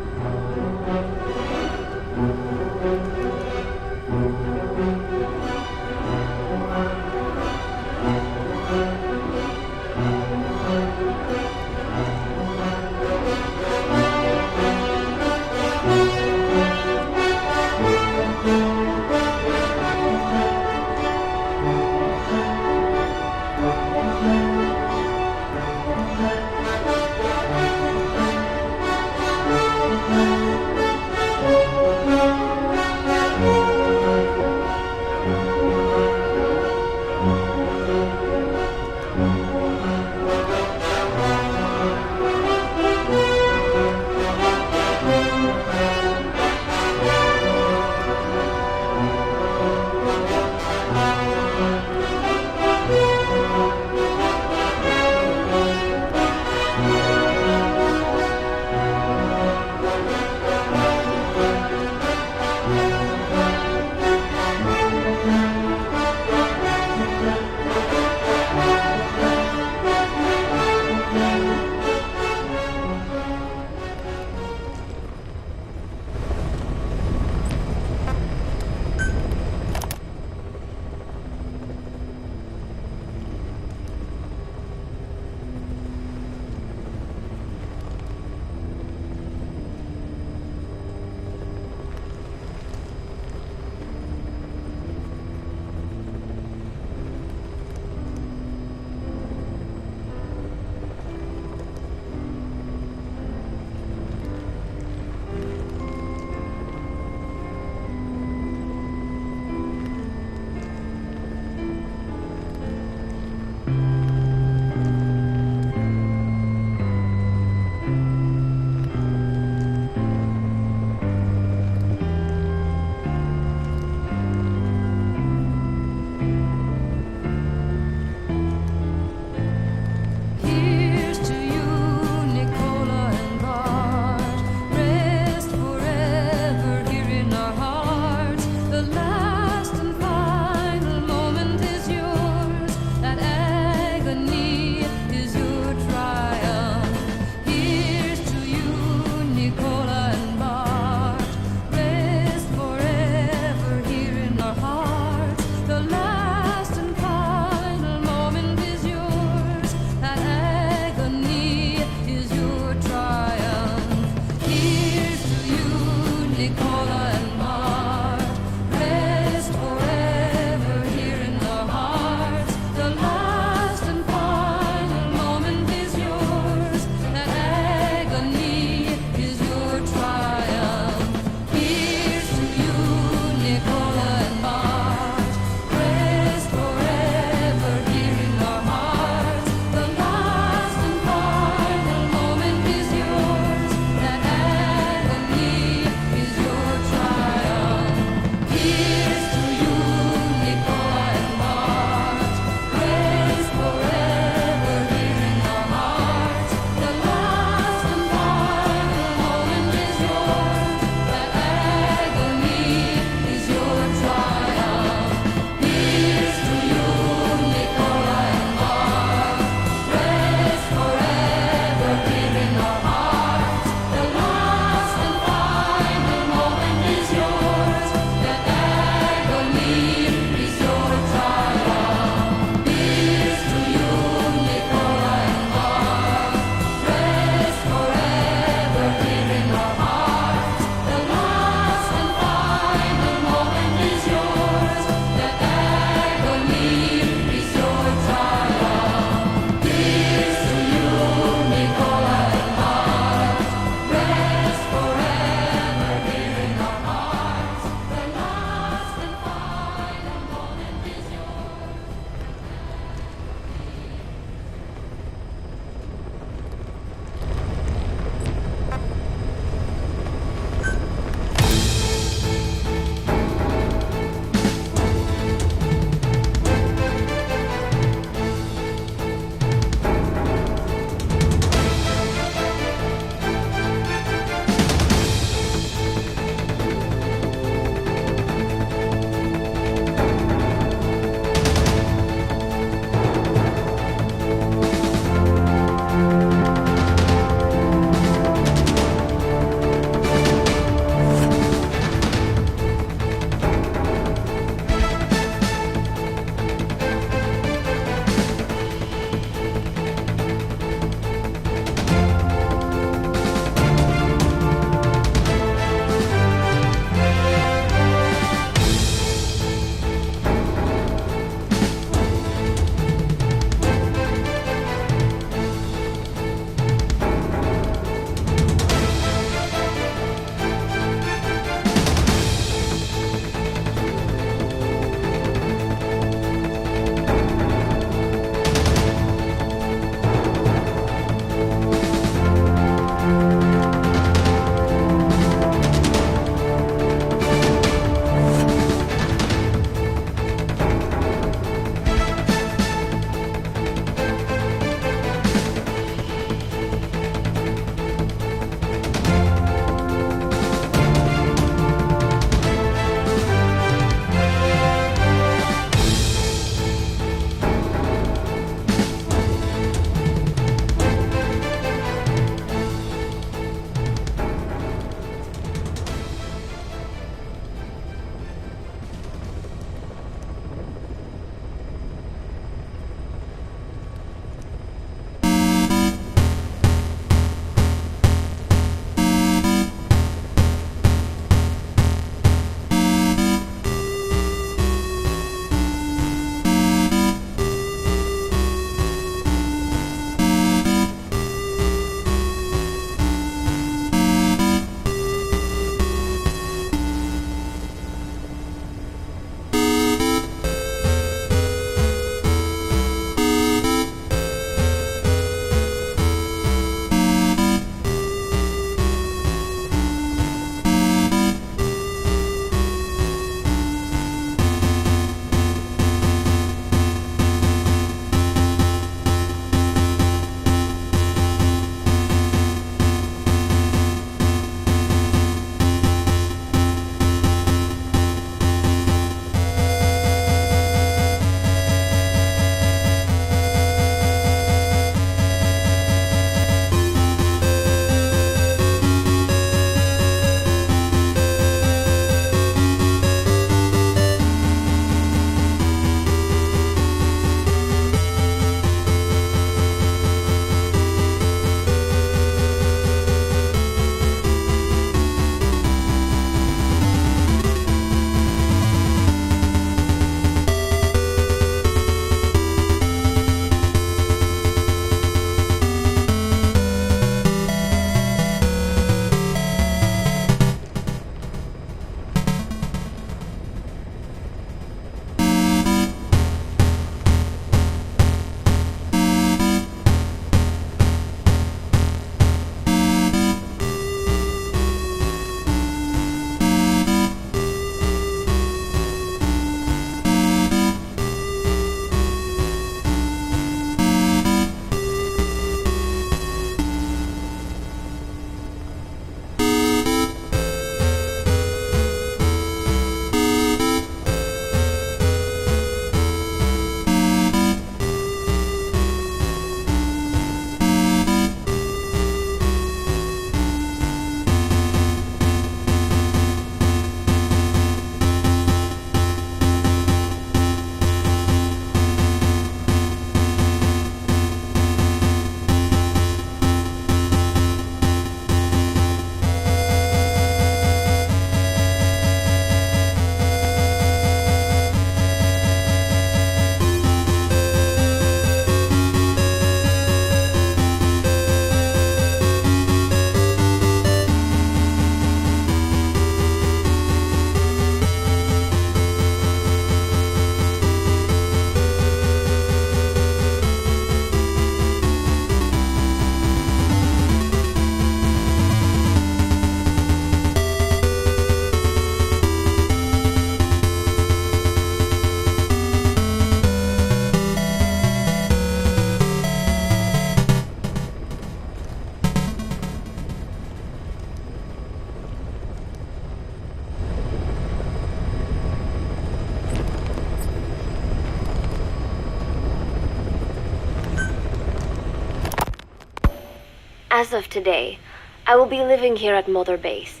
As of today, I will be living here at Mother Base.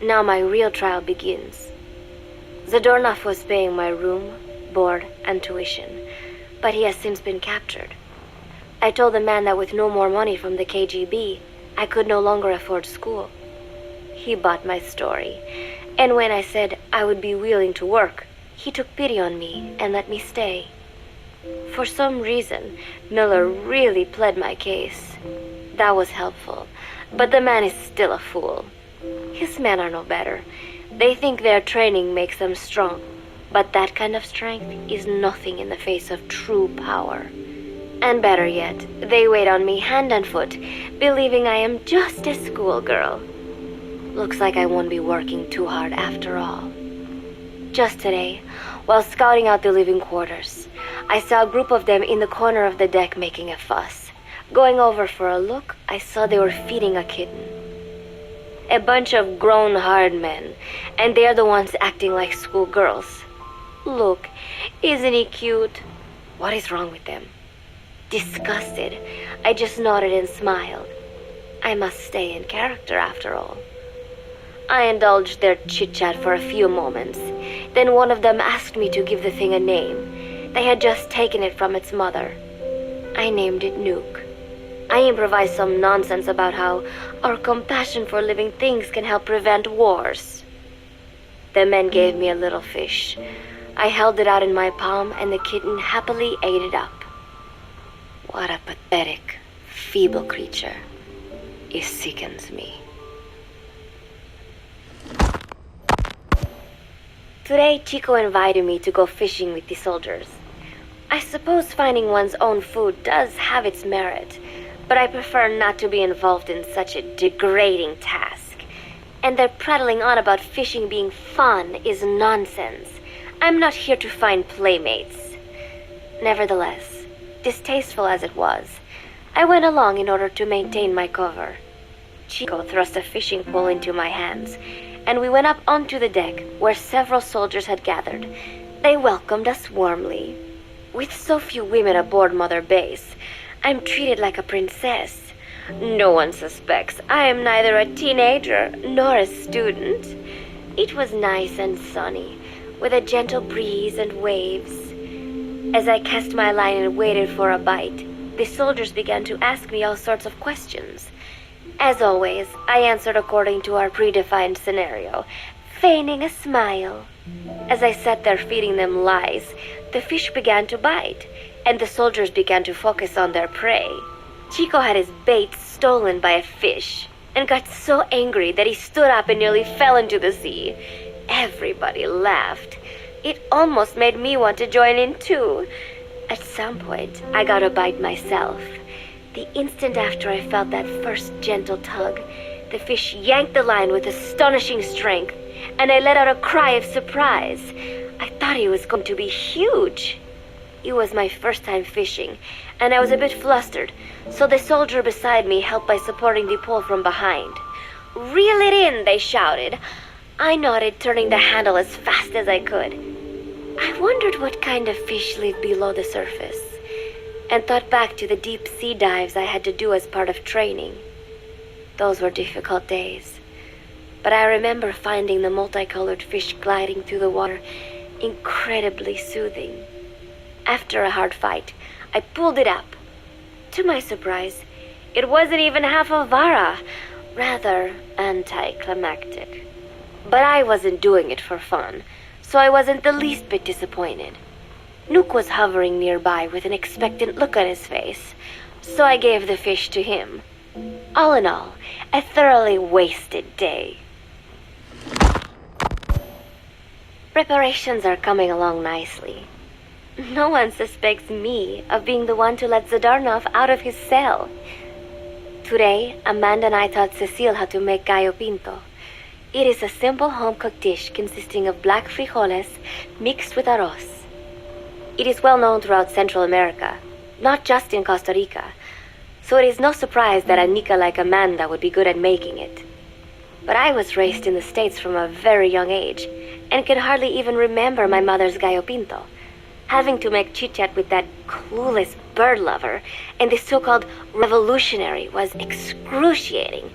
Now my real trial begins. Zadornov was paying my room, board, and tuition, but he has since been captured. I told the man that with no more money from the KGB, I could no longer afford school. He bought my story, and when I said I would be willing to work, he took pity on me and let me stay. For some reason, Miller really pled my case. That was helpful, but the man is still a fool. His men are no better. They think their training makes them strong, but that kind of strength is nothing in the face of true power. And better yet, they wait on me hand and foot, believing I am just a schoolgirl. Looks like I won't be working too hard after all. Just today, while scouting out the living quarters, I saw a group of them in the corner of the deck making a fuss. Going over for a look, I saw they were feeding a kitten. A bunch of grown hard men, and they're the ones acting like schoolgirls. Look, isn't he cute? What is wrong with them? Disgusted, I just nodded and smiled. I must stay in character after all. I indulged their chit-chat for a few moments. Then one of them asked me to give the thing a name. They had just taken it from its mother. I named it Nuke. I improvised some nonsense about how our compassion for living things can help prevent wars. The men gave me a little fish. I held it out in my palm and the kitten happily ate it up. What a pathetic, feeble creature. It sickens me. Today, Chico invited me to go fishing with the soldiers. I suppose finding one's own food does have its merit, but I prefer not to be involved in such a degrading task. And their prattling on about fishing being fun is nonsense. I'm not here to find playmates. Nevertheless, distasteful as it was, I went along in order to maintain my cover. Chico thrust a fishing pole into my hands, and we went up onto the deck where several soldiers had gathered. They welcomed us warmly. With so few women aboard Mother Base, I'm treated like a princess. No one suspects I am neither a teenager nor a student. It was nice and sunny, with a gentle breeze and waves. As I cast my line and waited for a bite, the soldiers began to ask me all sorts of questions. As always, I answered according to our predefined scenario, feigning a smile. As I sat there feeding them lies, the fish began to bite, and the soldiers began to focus on their prey. Chico had his bait stolen by a fish, and got so angry that he stood up and nearly fell into the sea. Everybody laughed. It almost made me want to join in too. At some point, I got a bite myself. The instant after I felt that first gentle tug, the fish yanked the line with astonishing strength, and I let out a cry of surprise. I thought he was going to be huge. It was my first time fishing, and I was a bit flustered, so the soldier beside me helped by supporting the pole from behind. "Reel it in," they shouted. I nodded, turning the handle as fast as I could. I wondered what kind of fish lived below the surface, and thought back to the deep sea dives I had to do as part of training. Those were difficult days, but I remember finding the multicolored fish gliding through the water incredibly soothing. After a hard fight, I pulled it up. To my surprise, it wasn't even half a vara, rather anticlimactic. But I wasn't doing it for fun, so I wasn't the least bit disappointed. Nook was hovering nearby with an expectant look on his face, so I gave the fish to him. All in all, a thoroughly wasted day. Preparations are coming along nicely. No one suspects me of being the one to let Zadornov out of his cell. Today, Amanda and I taught Cecile how to make gallo pinto. It is a simple home-cooked dish consisting of black frijoles mixed with arroz. It is well known throughout Central America, not just in Costa Rica, so it is no surprise that a Nica like Amanda would be good at making it. But I was raised in the States from a very young age, and can hardly even remember my mother's gallo pinto, having to make chit-chat with that clueless bird lover, and the so-called revolutionary was excruciating.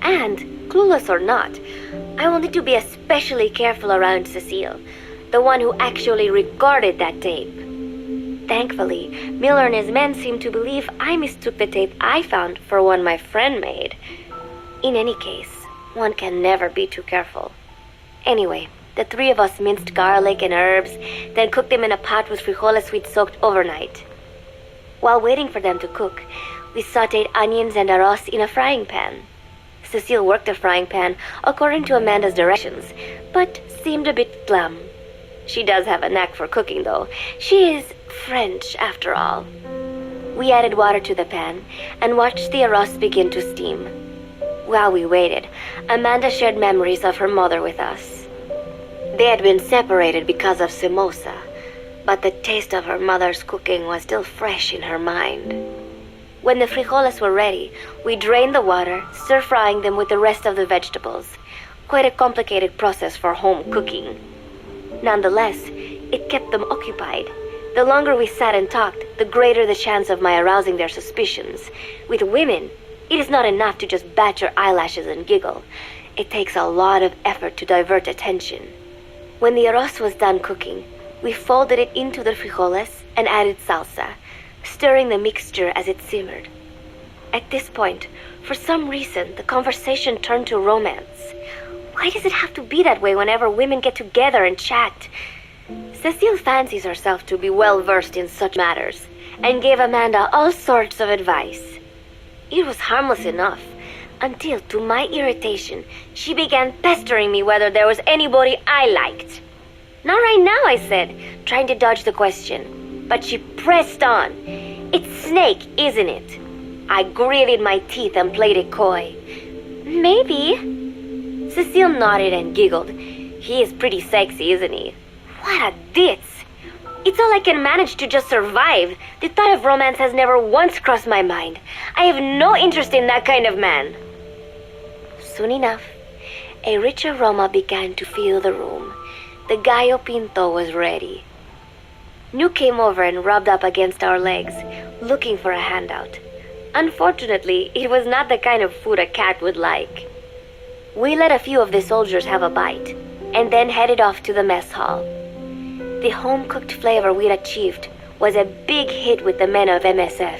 And, clueless or not, I will need to be especially careful around Cecile, the one who actually recorded that tape. Thankfully, Miller and his men seem to believe I mistook the tape I found for one my friend made. In any case, one can never be too careful. Anyway, the three of us minced garlic and herbs, then cooked them in a pot with frijoles we'd soaked overnight. While waiting for them to cook, we sautéed onions and arroz in a frying pan. Cecile worked the frying pan according to Amanda's directions, but seemed a bit glum. She does have a knack for cooking, though. She is French, after all. We added water to the pan and watched the arroz begin to steam. While we waited, Amanda shared memories of her mother with us. They had been separated because of Simosa, but the taste of her mother's cooking was still fresh in her mind. When the frijoles were ready, we drained the water, stir-frying them with the rest of the vegetables. Quite a complicated process for home cooking. Nonetheless, it kept them occupied. The longer we sat and talked, the greater the chance of my arousing their suspicions. With women, it is not enough to just bat your eyelashes and giggle. It takes a lot of effort to divert attention. When the arroz was done cooking, we folded it into the frijoles and added salsa, stirring the mixture as it simmered. At this point, for some reason, the conversation turned to romance. Why does it have to be that way whenever women get together and chat? Cecile fancies herself to be well-versed in such matters, and gave Amanda all sorts of advice. It was harmless enough, until, to my irritation, she began pestering me whether there was anybody I liked. Not right now, I said, trying to dodge the question. But she pressed on. It's Snake, isn't it? I gritted my teeth and played it coy. Maybe. Cecile nodded and giggled. He is pretty sexy, isn't he? What a ditz! It's all I can manage to just survive. The thought of romance has never once crossed my mind. I have no interest in that kind of man. Soon enough, a rich aroma began to fill the room. The gallo pinto was ready. New came over and rubbed up against our legs, looking for a handout. Unfortunately, it was not the kind of food a cat would like. We let a few of the soldiers have a bite, and then headed off to the mess hall. The home-cooked flavor we'd achieved was a big hit with the men of MSF.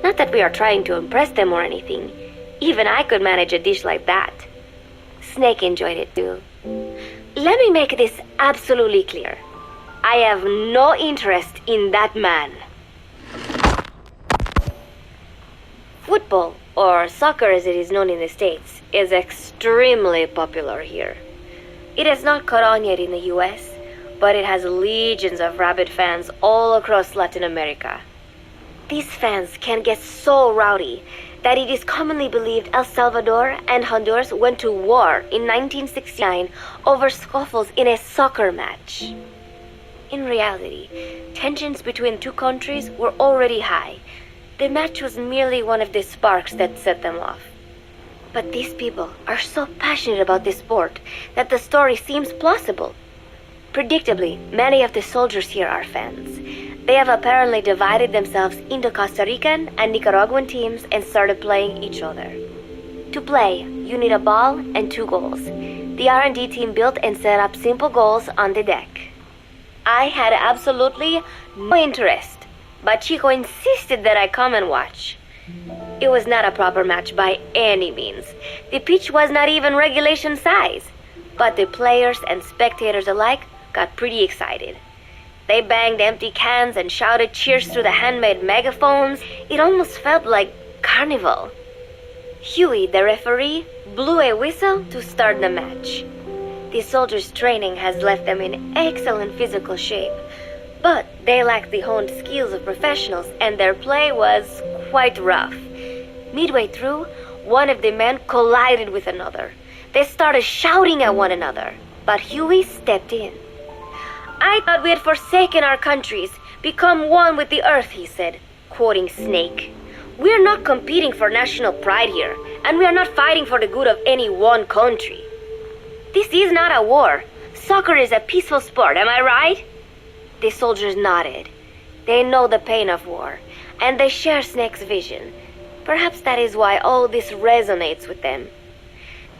Not that we are trying to impress them or anything. Even I could manage a dish like that. Snake enjoyed it too. Let me make this absolutely clear. I have no interest in that man. Football, or soccer as it is known in the States, is extremely popular here. It has not caught on yet in the US, but it has legions of rabid fans all across Latin America. These fans can get so rowdy that it is commonly believed El Salvador and Honduras went to war in 1969 over scuffles in a soccer match. In reality, tensions between two countries were already high. The match was merely one of the sparks that set them off. But these people are so passionate about this sport that the story seems plausible. Predictably, many of the soldiers here are fans. They have apparently divided themselves into Costa Rican and Nicaraguan teams and started playing each other. To play, you need a ball and 2 goals. The R&D team built and set up simple goals on the deck. I had absolutely no interest, but Chico insisted that I come and watch. It was not a proper match by any means. The pitch was not even regulation size, but the players and spectators alike got pretty excited. They banged empty cans and shouted cheers through the handmade megaphones. It almost felt like carnival. Huey, the referee, blew a whistle to start the match. The soldiers' training has left them in excellent physical shape, but they lacked the honed skills of professionals and their play was quite rough. Midway through, one of the men collided with another. They started shouting at one another, but Huey stepped in. I thought we had forsaken our countries, become one with the earth, he said, quoting Snake. We are not competing for national pride here, and we are not fighting for the good of any one country. This is not a war. Soccer is a peaceful sport, am I right? The soldiers nodded. They know the pain of war, and they share Snake's vision. Perhaps that is why all this resonates with them.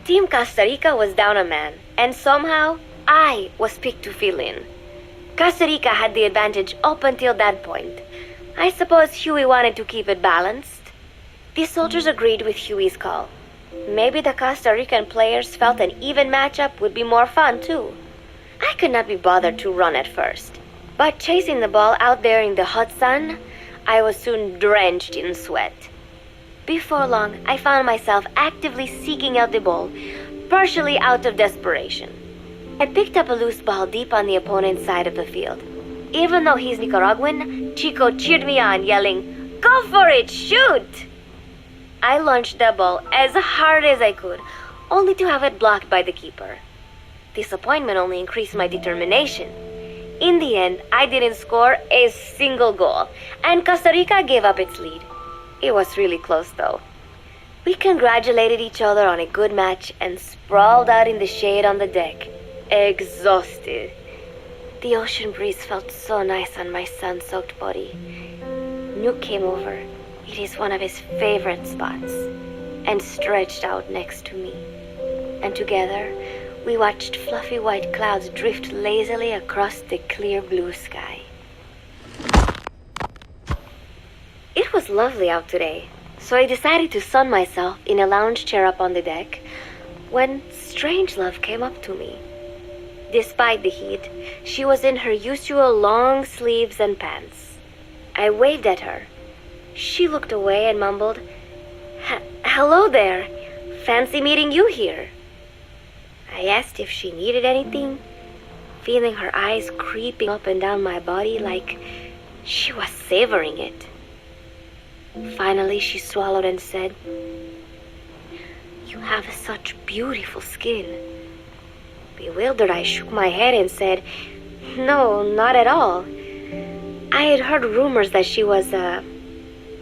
Team Costa Rica was down a man, and somehow I was picked to fill in. Costa Rica had the advantage up until that point. I suppose Huey wanted to keep it balanced. The soldiers agreed with Huey's call. Maybe the Costa Rican players felt an even matchup would be more fun too. I could not be bothered to run at first, but chasing the ball out there in the hot sun, I was soon drenched in sweat. Before long, I found myself actively seeking out the ball, partially out of desperation. I picked up a loose ball deep on the opponent's side of the field. Even though he's Nicaraguan, Chico cheered me on, yelling, "Go for it, shoot!" I launched the ball as hard as I could, only to have it blocked by the keeper. Disappointment only increased my determination. In the end, I didn't score a single goal, and Costa Rica gave up its lead. It was really close, though. We congratulated each other on a good match and sprawled out in the shade on the deck, exhausted. The ocean breeze felt so nice on my sun-soaked body. Nuke came over. It is one of his favorite spots, and stretched out next to me. And together, we watched fluffy white clouds drift lazily across the clear blue sky. It was lovely out today, so I decided to sun myself in a lounge chair up on the deck when Strangelove came up to me. Despite the heat, she was in her usual long sleeves and pants. I waved at her. She looked away and mumbled, "Hello there. Fancy meeting you here." I asked if she needed anything, feeling her eyes creeping up and down my body like she was savoring it. Finally, she swallowed and said, "You have such beautiful skin." Bewildered, I shook my head and said, "No, not at all. I had heard rumors that she was a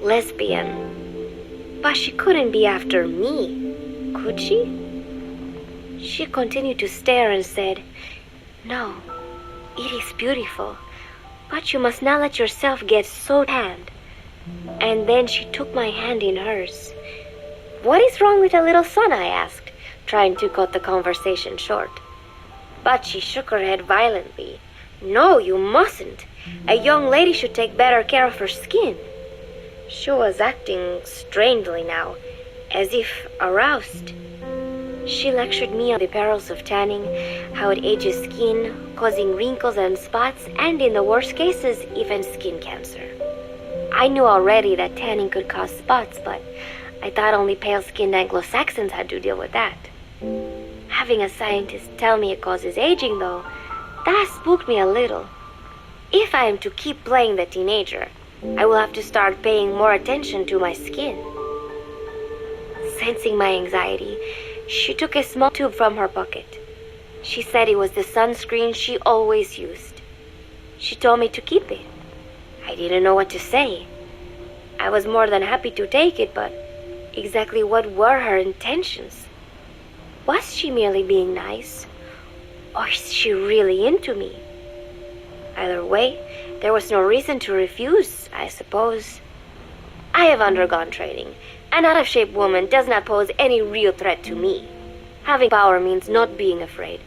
lesbian, but she couldn't be after me, could she?" She continued to stare and said, "No, it is beautiful, but you must not let yourself get so tanned." And then she took my hand in hers. "What is wrong with a little sun?" I asked, trying to cut the conversation short. But she shook her head violently. "No, you mustn't. A young lady should take better care of her skin." She was acting strangely now, as if aroused. She lectured me on the perils of tanning, how it ages skin, causing wrinkles and spots, and in the worst cases, even skin cancer. I knew already that tanning could cause spots, but I thought only pale-skinned Anglo-Saxons had to deal with that. Having a scientist tell me it causes aging, though, that spooked me a little. If I am to keep playing the teenager, I will have to start paying more attention to my skin. Sensing my anxiety, she took a small tube from her pocket. She said it was the sunscreen she always used. She told me to keep it. I didn't know what to say. I was more than happy to take it, but exactly what were her intentions? Was she merely being nice? Or is she really into me? Either way, there was no reason to refuse, I suppose. I have undergone training. An out-of-shape woman does not pose any real threat to me. Having power means not being afraid.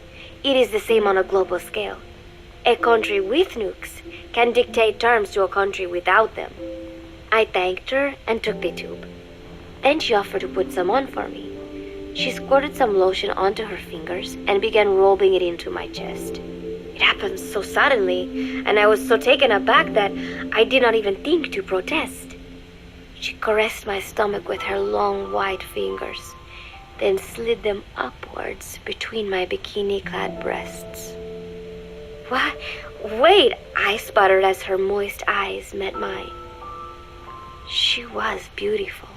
It is the same on a global scale. A country with nukes can dictate terms to a country without them. I thanked her and took the tube. Then she offered to put some on for me. She squirted some lotion onto her fingers and began rolling it into my chest. It happened so suddenly, and I was so taken aback that I did not even think to protest. She caressed my stomach with her long white fingers, then slid them upwards between my bikini-clad breasts. "What? Wait," I sputtered as her moist eyes met mine. She was beautiful.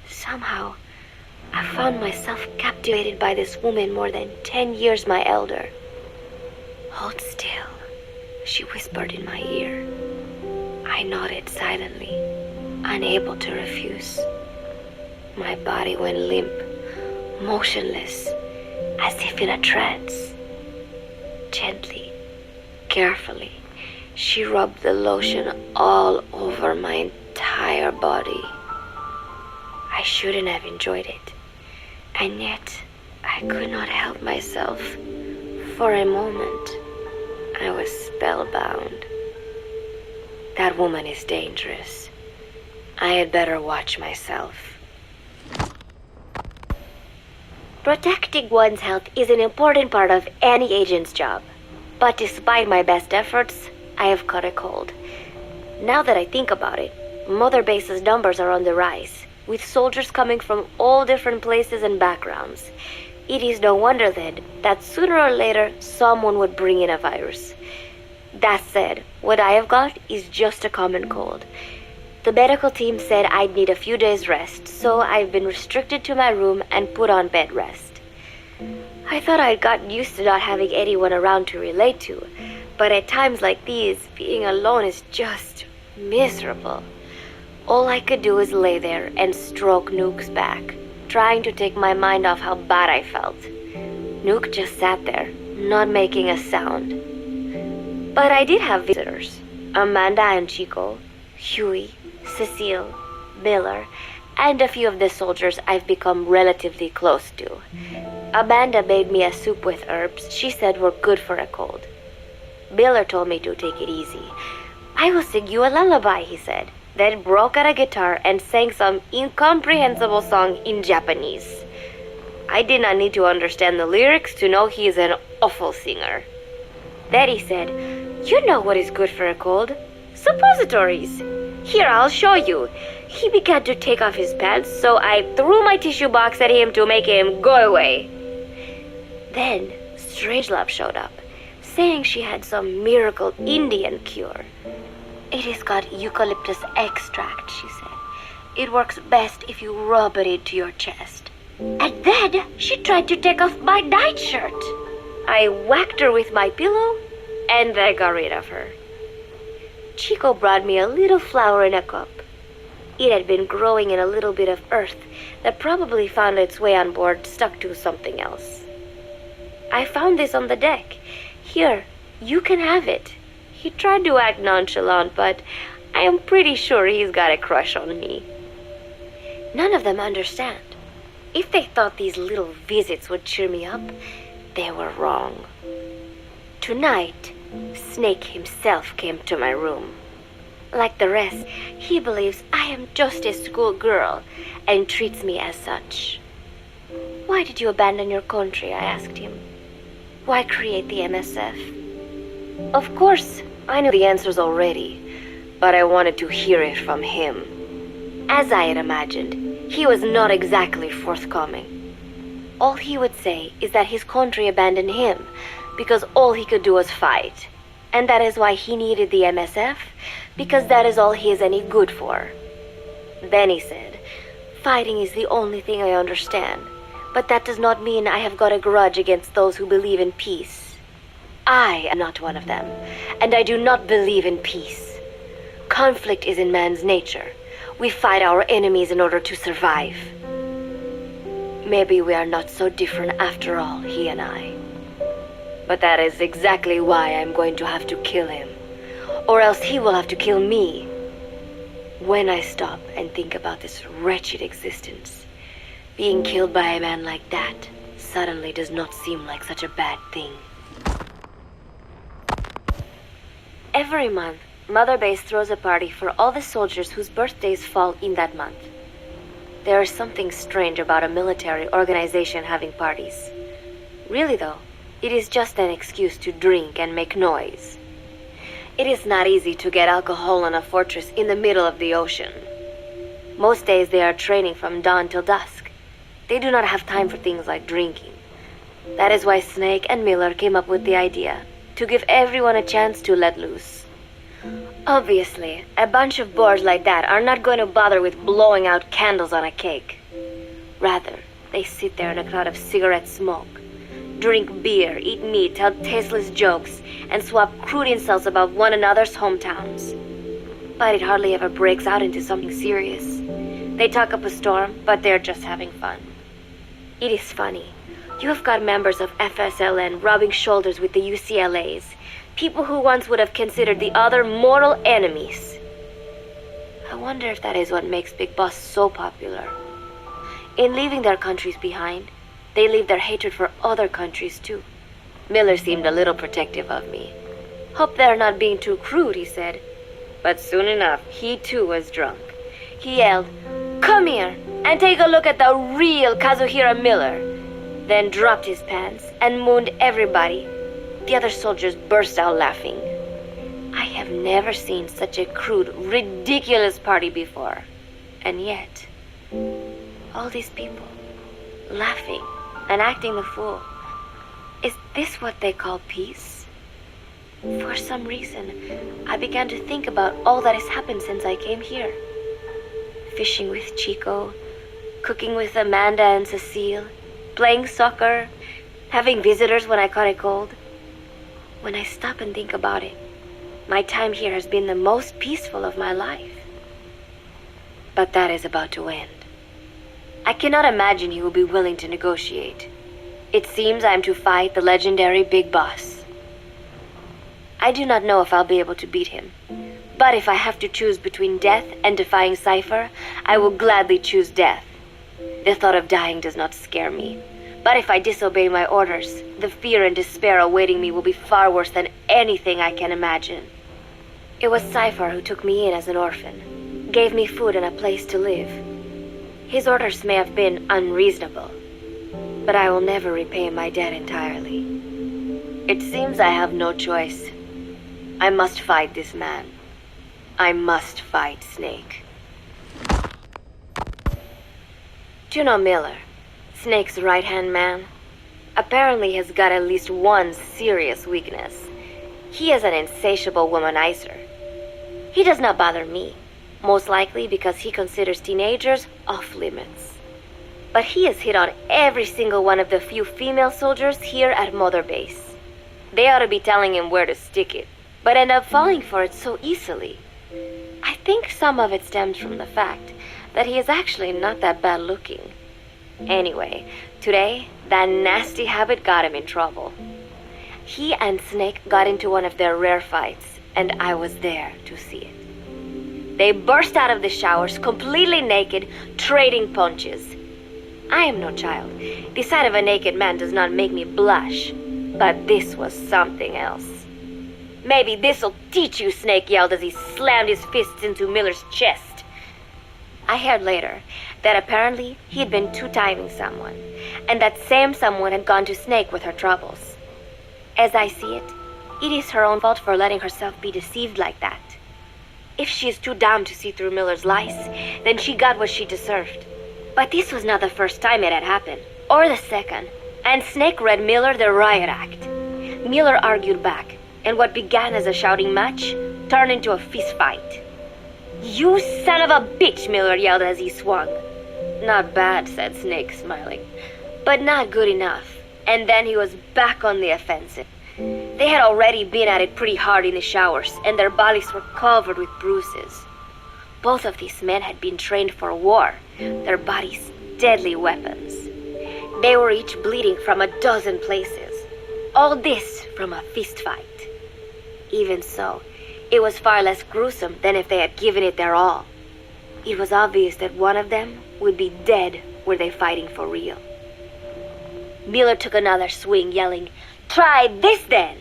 Somehow, I found myself captivated by this woman more than 10 years my elder. "Hold still," she whispered in my ear. I nodded silently, unable to refuse. My body went limp, motionless, as if in a trance. Gently, carefully, She rubbed the lotion all over my entire body. I shouldn't have enjoyed it, and yet I could not help myself. For a moment, I was spellbound. That woman is dangerous. I had better watch myself. Protecting one's health is an important part of any agent's job. But despite my best efforts, I have caught a cold. Now that I think about it, Mother Base's numbers are on the rise, with soldiers coming from all different places and backgrounds. It is no wonder then that sooner or later someone would bring in a virus. That said, what I have got is just a common cold. The medical team said I'd need a few days rest, so I've been restricted to my room and put on bed rest. I thought I'd gotten used to not having anyone around to relate to, but at times like these, being alone is just miserable. All I could do was lay there and stroke Nuke's back, trying to take my mind off how bad I felt. Nuke just sat there, not making a sound. But I did have visitors. Amanda and Chico, Huey, Cecile, Miller, and a few of the soldiers I've become relatively close to. Amanda made me a soup with herbs she said were good for a cold. Miller told me to take it easy. I will sing you a lullaby, he said, then broke out a guitar and sang some incomprehensible song in Japanese. I did not need to understand the lyrics to know he is an awful singer. Then he said, "You know what is good for a cold? Suppositories. Here, I'll show you." He began to take off his pants, so I threw my tissue box at him to make him go away. Then Strangelove showed up, saying she had some miracle Indian cure. "It has got eucalyptus extract," she said. "It works best if you rub it into your chest." And then she tried to take off my nightshirt. I whacked her with my pillow, and I got rid of her. Chico brought me a little flower in a cup. It had been growing in a little bit of earth that probably found its way on board, stuck to something else. "I found this on the deck. Here, you can have it." He tried to act nonchalant, but I am pretty sure he's got a crush on me. None of them understand. If they thought these little visits would cheer me up, they were wrong. Tonight, Snake himself came to my room. Like the rest, he believes I am just a schoolgirl and treats me as such. "Why did you abandon your country?" I asked him. "Why create the MSF?" Of course, I knew the answers already, but I wanted to hear it from him. As I had imagined, he was not exactly forthcoming. All he would say is that his country abandoned him because all he could do was fight, and that is why he needed the MSF, because that is all he is any good for. Then he said, "Fighting is the only thing I understand, but that does not mean I have got a grudge against those who believe in peace. I am not one of them, and I do not believe in peace. Conflict is in man's nature. We fight our enemies in order to survive. Maybe we are not so different after all, he and I. But that is exactly why I'm going to have to kill him, or else he will have to kill me. When I stop and think about this wretched existence, being killed by a man like that suddenly does not seem like such a bad thing." Every month, Mother Base throws a party for all the soldiers whose birthdays fall in that month. There is something strange about a military organization having parties. Really though, it is just an excuse to drink and make noise. It is not easy to get alcohol on a fortress in the middle of the ocean. Most days they are training from dawn till dusk. They do not have time for things like drinking. That is why Snake and Miller came up with the idea to give everyone a chance to let loose. Obviously, a bunch of boors like that are not going to bother with blowing out candles on a cake. Rather, they sit there in a cloud of cigarette smoke, drink beer, eat meat, tell tasteless jokes, and swap crude insults about one another's hometowns. But it hardly ever breaks out into something serious. They talk up a storm, but they're just having fun. It is funny. You have got members of FSLN rubbing shoulders with the UCLAs, People who once would have considered the other mortal enemies. I wonder if that is what makes Big Boss so popular. In leaving their countries behind, they leave their hatred for other countries too. Miller seemed a little protective of me. Hope they're not being too crude, he said. But soon enough, he too was drunk. He yelled, "Come here and take a look at the real Kazuhira Miller." Then dropped his pants and mooned everybody. The other soldiers burst out laughing. I have never seen such a crude, ridiculous party before. And yet, all these people, laughing and acting the fool. Is this what they call peace? For some reason, I began to think about all that has happened since I came here. Fishing with Chico, cooking with Amanda and Cecile, playing soccer, having visitors when I caught a cold. When I stop and think about it, my time here has been the most peaceful of my life. But that is about to end. I cannot imagine he will be willing to negotiate. It seems I am to fight the legendary Big Boss. I do not know if I'll be able to beat him. But if I have to choose between death and defying Cypher, I will gladly choose death. The thought of dying does not scare me. But if I disobey my orders, the fear and despair awaiting me will be far worse than anything I can imagine. It was Cypher who took me in as an orphan, gave me food and a place to live. His orders may have been unreasonable, but I will never repay my debt entirely. It seems I have no choice. I must fight this man. I must fight Snake. Do you know Miller, Snake's right-hand man? Apparently has got at least one serious weakness. He is an insatiable womanizer. He does not bother me, most likely because he considers teenagers off-limits. But he has hit on every single one of the few female soldiers here at Mother Base. They ought to be telling him where to stick it, but end up falling for it so easily. I think some of it stems from the fact that he is actually not that bad looking. Anyway, today, that nasty habit got him in trouble. He and Snake got into one of their rare fights, and I was there to see it. They burst out of the showers, completely naked, trading punches. I am no child. The sight of a naked man does not make me blush, but this was something else. "Maybe this'll teach you," Snake yelled as he slammed his fists into Miller's chest. I heard later that apparently he had been two-timing someone, and that same someone had gone to Snake with her troubles. As I see it, it is her own fault for letting herself be deceived like that. If she is too dumb to see through Miller's lies, then she got what she deserved. But this was not the first time it had happened, or the second, and Snake read Miller the riot act. Miller argued back, and what began as a shouting match turned into a fist fight. "You son of a bitch," Miller yelled as he swung. "Not bad," said Snake, smiling, "but not good enough." And then he was back on the offensive. They had already been at it pretty hard in the showers, and their bodies were covered with bruises. Both of these men had been trained for war, their bodies deadly weapons. They were each bleeding from a dozen places. All this from a fist fight. Even so, it was far less gruesome than if they had given it their all. It was obvious that one of them would be dead were they fighting for real. Miller took another swing, yelling, "Try this then!"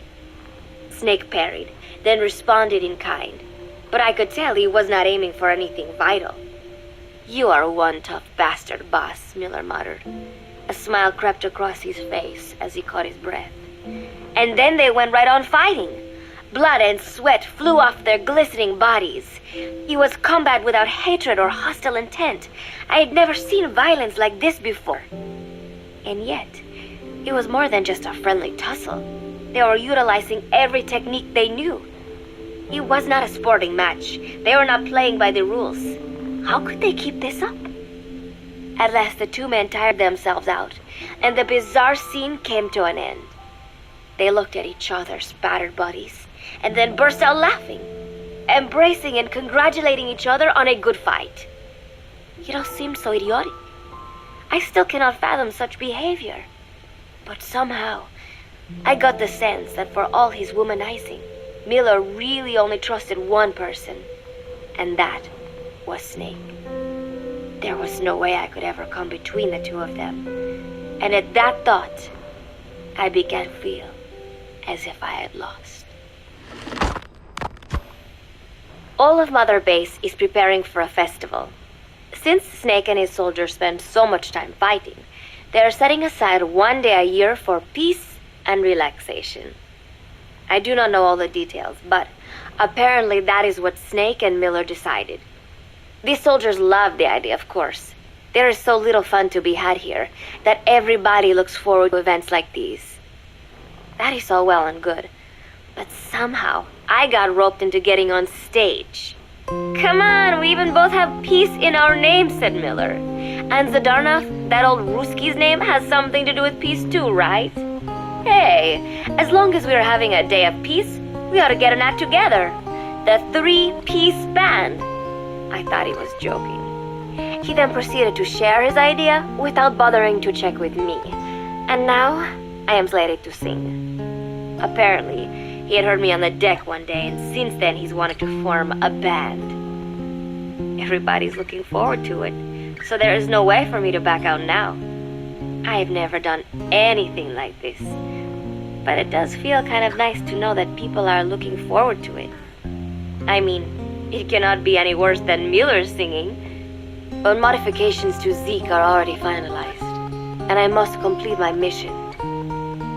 Snake parried, then responded in kind. But I could tell he was not aiming for anything vital. "You are one tough bastard, boss," Miller muttered. A smile crept across his face as he caught his breath. And then they went right on fighting. Blood and sweat flew off their glistening bodies. It was combat without hatred or hostile intent. I had never seen violence like this before. And yet, it was more than just a friendly tussle. They were utilizing every technique they knew. It was not a sporting match. They were not playing by the rules. How could they keep this up? At last, the two men tired themselves out, and the bizarre scene came to an end. They looked at each other's battered bodies, and then burst out laughing, embracing and congratulating each other on a good fight. It all seemed so idiotic. I still cannot fathom such behavior. But somehow, I got the sense that for all his womanizing, Miller really only trusted one person, and that was Snake. There was no way I could ever come between the two of them, and at that thought, I began to feel as if I had lost. All of Mother Base is preparing for a festival. Since Snake and his soldiers spend so much time fighting, they are setting aside one day a year for peace and relaxation. I do not know all the details, but apparently that is what Snake and Miller decided. These soldiers love the idea, of course. There is so little fun to be had here that everybody looks forward to events like these. That is all well and good, but somehow I got roped into getting on stage. Come on, we even both have peace in our name, said Miller. And Zdarnov, that old Ruski's name, has something to do with peace too, right? Hey, as long as we are having a day of peace, we ought to get an act together. The 3-piece band. I thought he was joking. He then proceeded to share his idea without bothering to check with me. And now, I am slated to sing. Apparently, he had heard me on the deck one day, and since then he's wanted to form a band. Everybody's looking forward to it, so there is no way for me to back out now. I've never done anything like this, but it does feel kind of nice to know that people are looking forward to it. I mean, it cannot be any worse than Miller's singing, but modifications to Zeke are already finalized, and I must complete my mission.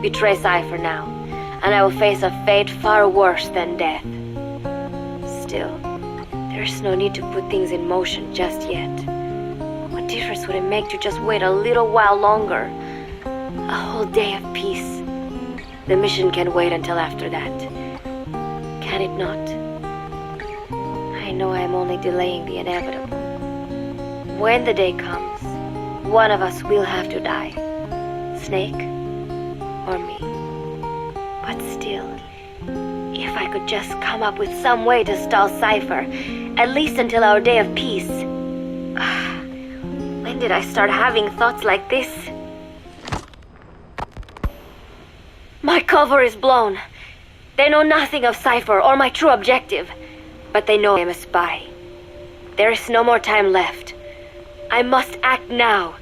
Betray Cypher now, and I will face a fate far worse than death. Still, there's no need to put things in motion just yet. What difference would it make to just wait a little while longer? A whole day of peace. The mission can wait until after that. Can it not? I know I'm only delaying the inevitable. When the day comes, one of us will have to die. Snake or me. But still, if I could just come up with some way to stall Cypher, at least until our day of peace. When did I start having thoughts like this? My cover is blown. They know nothing of Cypher or my true objective, but they know I am a spy. There is no more time left. I must act now.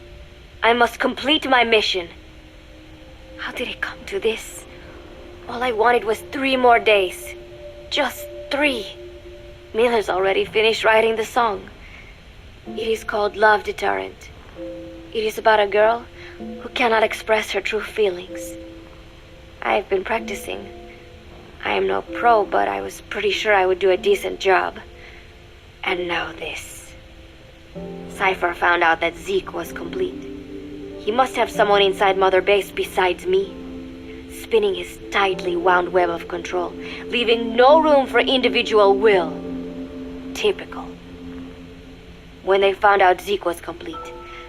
I must complete my mission. How did it come to this? All I wanted was 3 more days. Just 3. Miller's already finished writing the song. It is called Love Deterrent. It is about a girl who cannot express her true feelings. I have been practicing. I am no pro, but I was pretty sure I would do a decent job. And now this. Cypher found out that Zeke was complete. He must have someone inside Mother Base besides me, spinning his tightly wound web of control, leaving no room for individual will. Typical. When they found out Zeke was complete,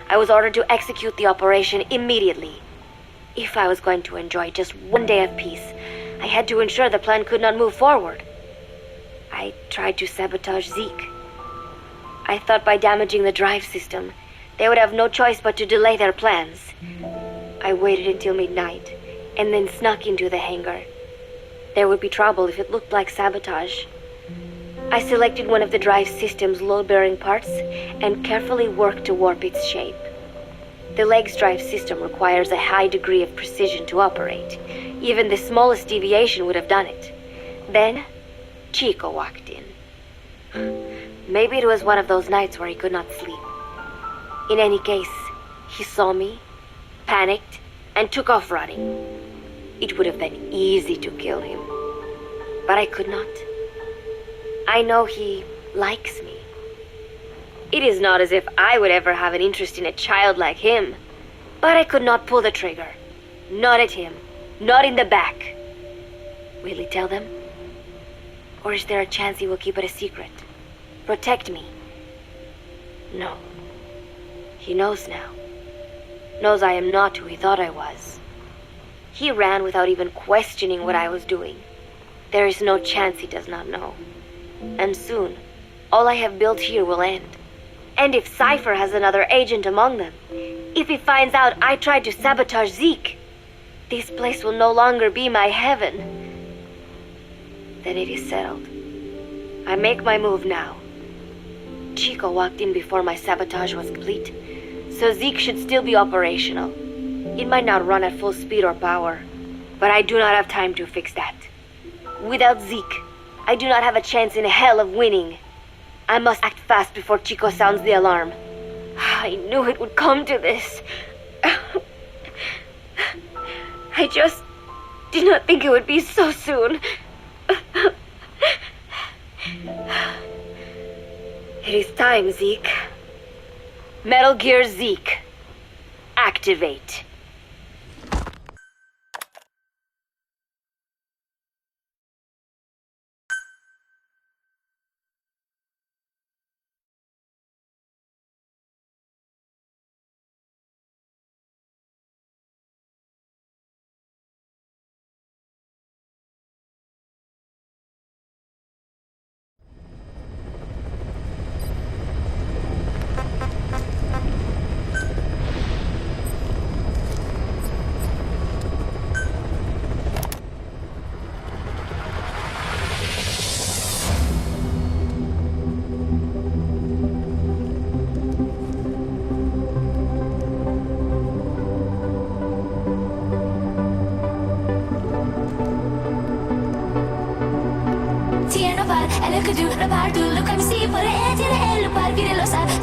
I was ordered to execute the operation immediately. If I was going to enjoy just one day of peace, I had to ensure the plan could not move forward. I tried to sabotage Zeke. I thought by damaging the drive system, they would have no choice but to delay their plans. I waited until midnight, and then snuck into the hangar. There would be trouble if it looked like sabotage. I selected one of the drive system's load-bearing parts and carefully worked to warp its shape. The leg's drive system requires a high degree of precision to operate. Even the smallest deviation would have done it. Then, Chico walked in. Maybe it was one of those nights where he could not sleep. In any case, he saw me, panicked, and took off running. It would have been easy to kill him, but I could not. I know he likes me. It is not as if I would ever have an interest in a child like him, but I could not pull the trigger. Not at him, not in the back. Will he tell them? Or is there a chance he will keep it a secret? Protect me? No. He knows now. Knows I am not who he thought I was. He ran without even questioning what I was doing. There is no chance he does not know. And soon, all I have built here will end. And if Cypher has another agent among them, if he finds out I tried to sabotage Zeke, this place will no longer be my heaven, then it is settled. I make my move now. Chico walked in before my sabotage was complete, so Zeke should still be operational. It might not run at full speed or power, but I do not have time to fix that. Without Zeke, I do not have a chance in hell of winning. I must act fast before Chico sounds the alarm. I knew it would come to this. I just did not think it would be so soon. It is time, Zeke. Metal Gear Zeke. Activate.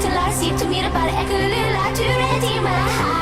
Till I seem to meet about it, I could live like to redeem my heart.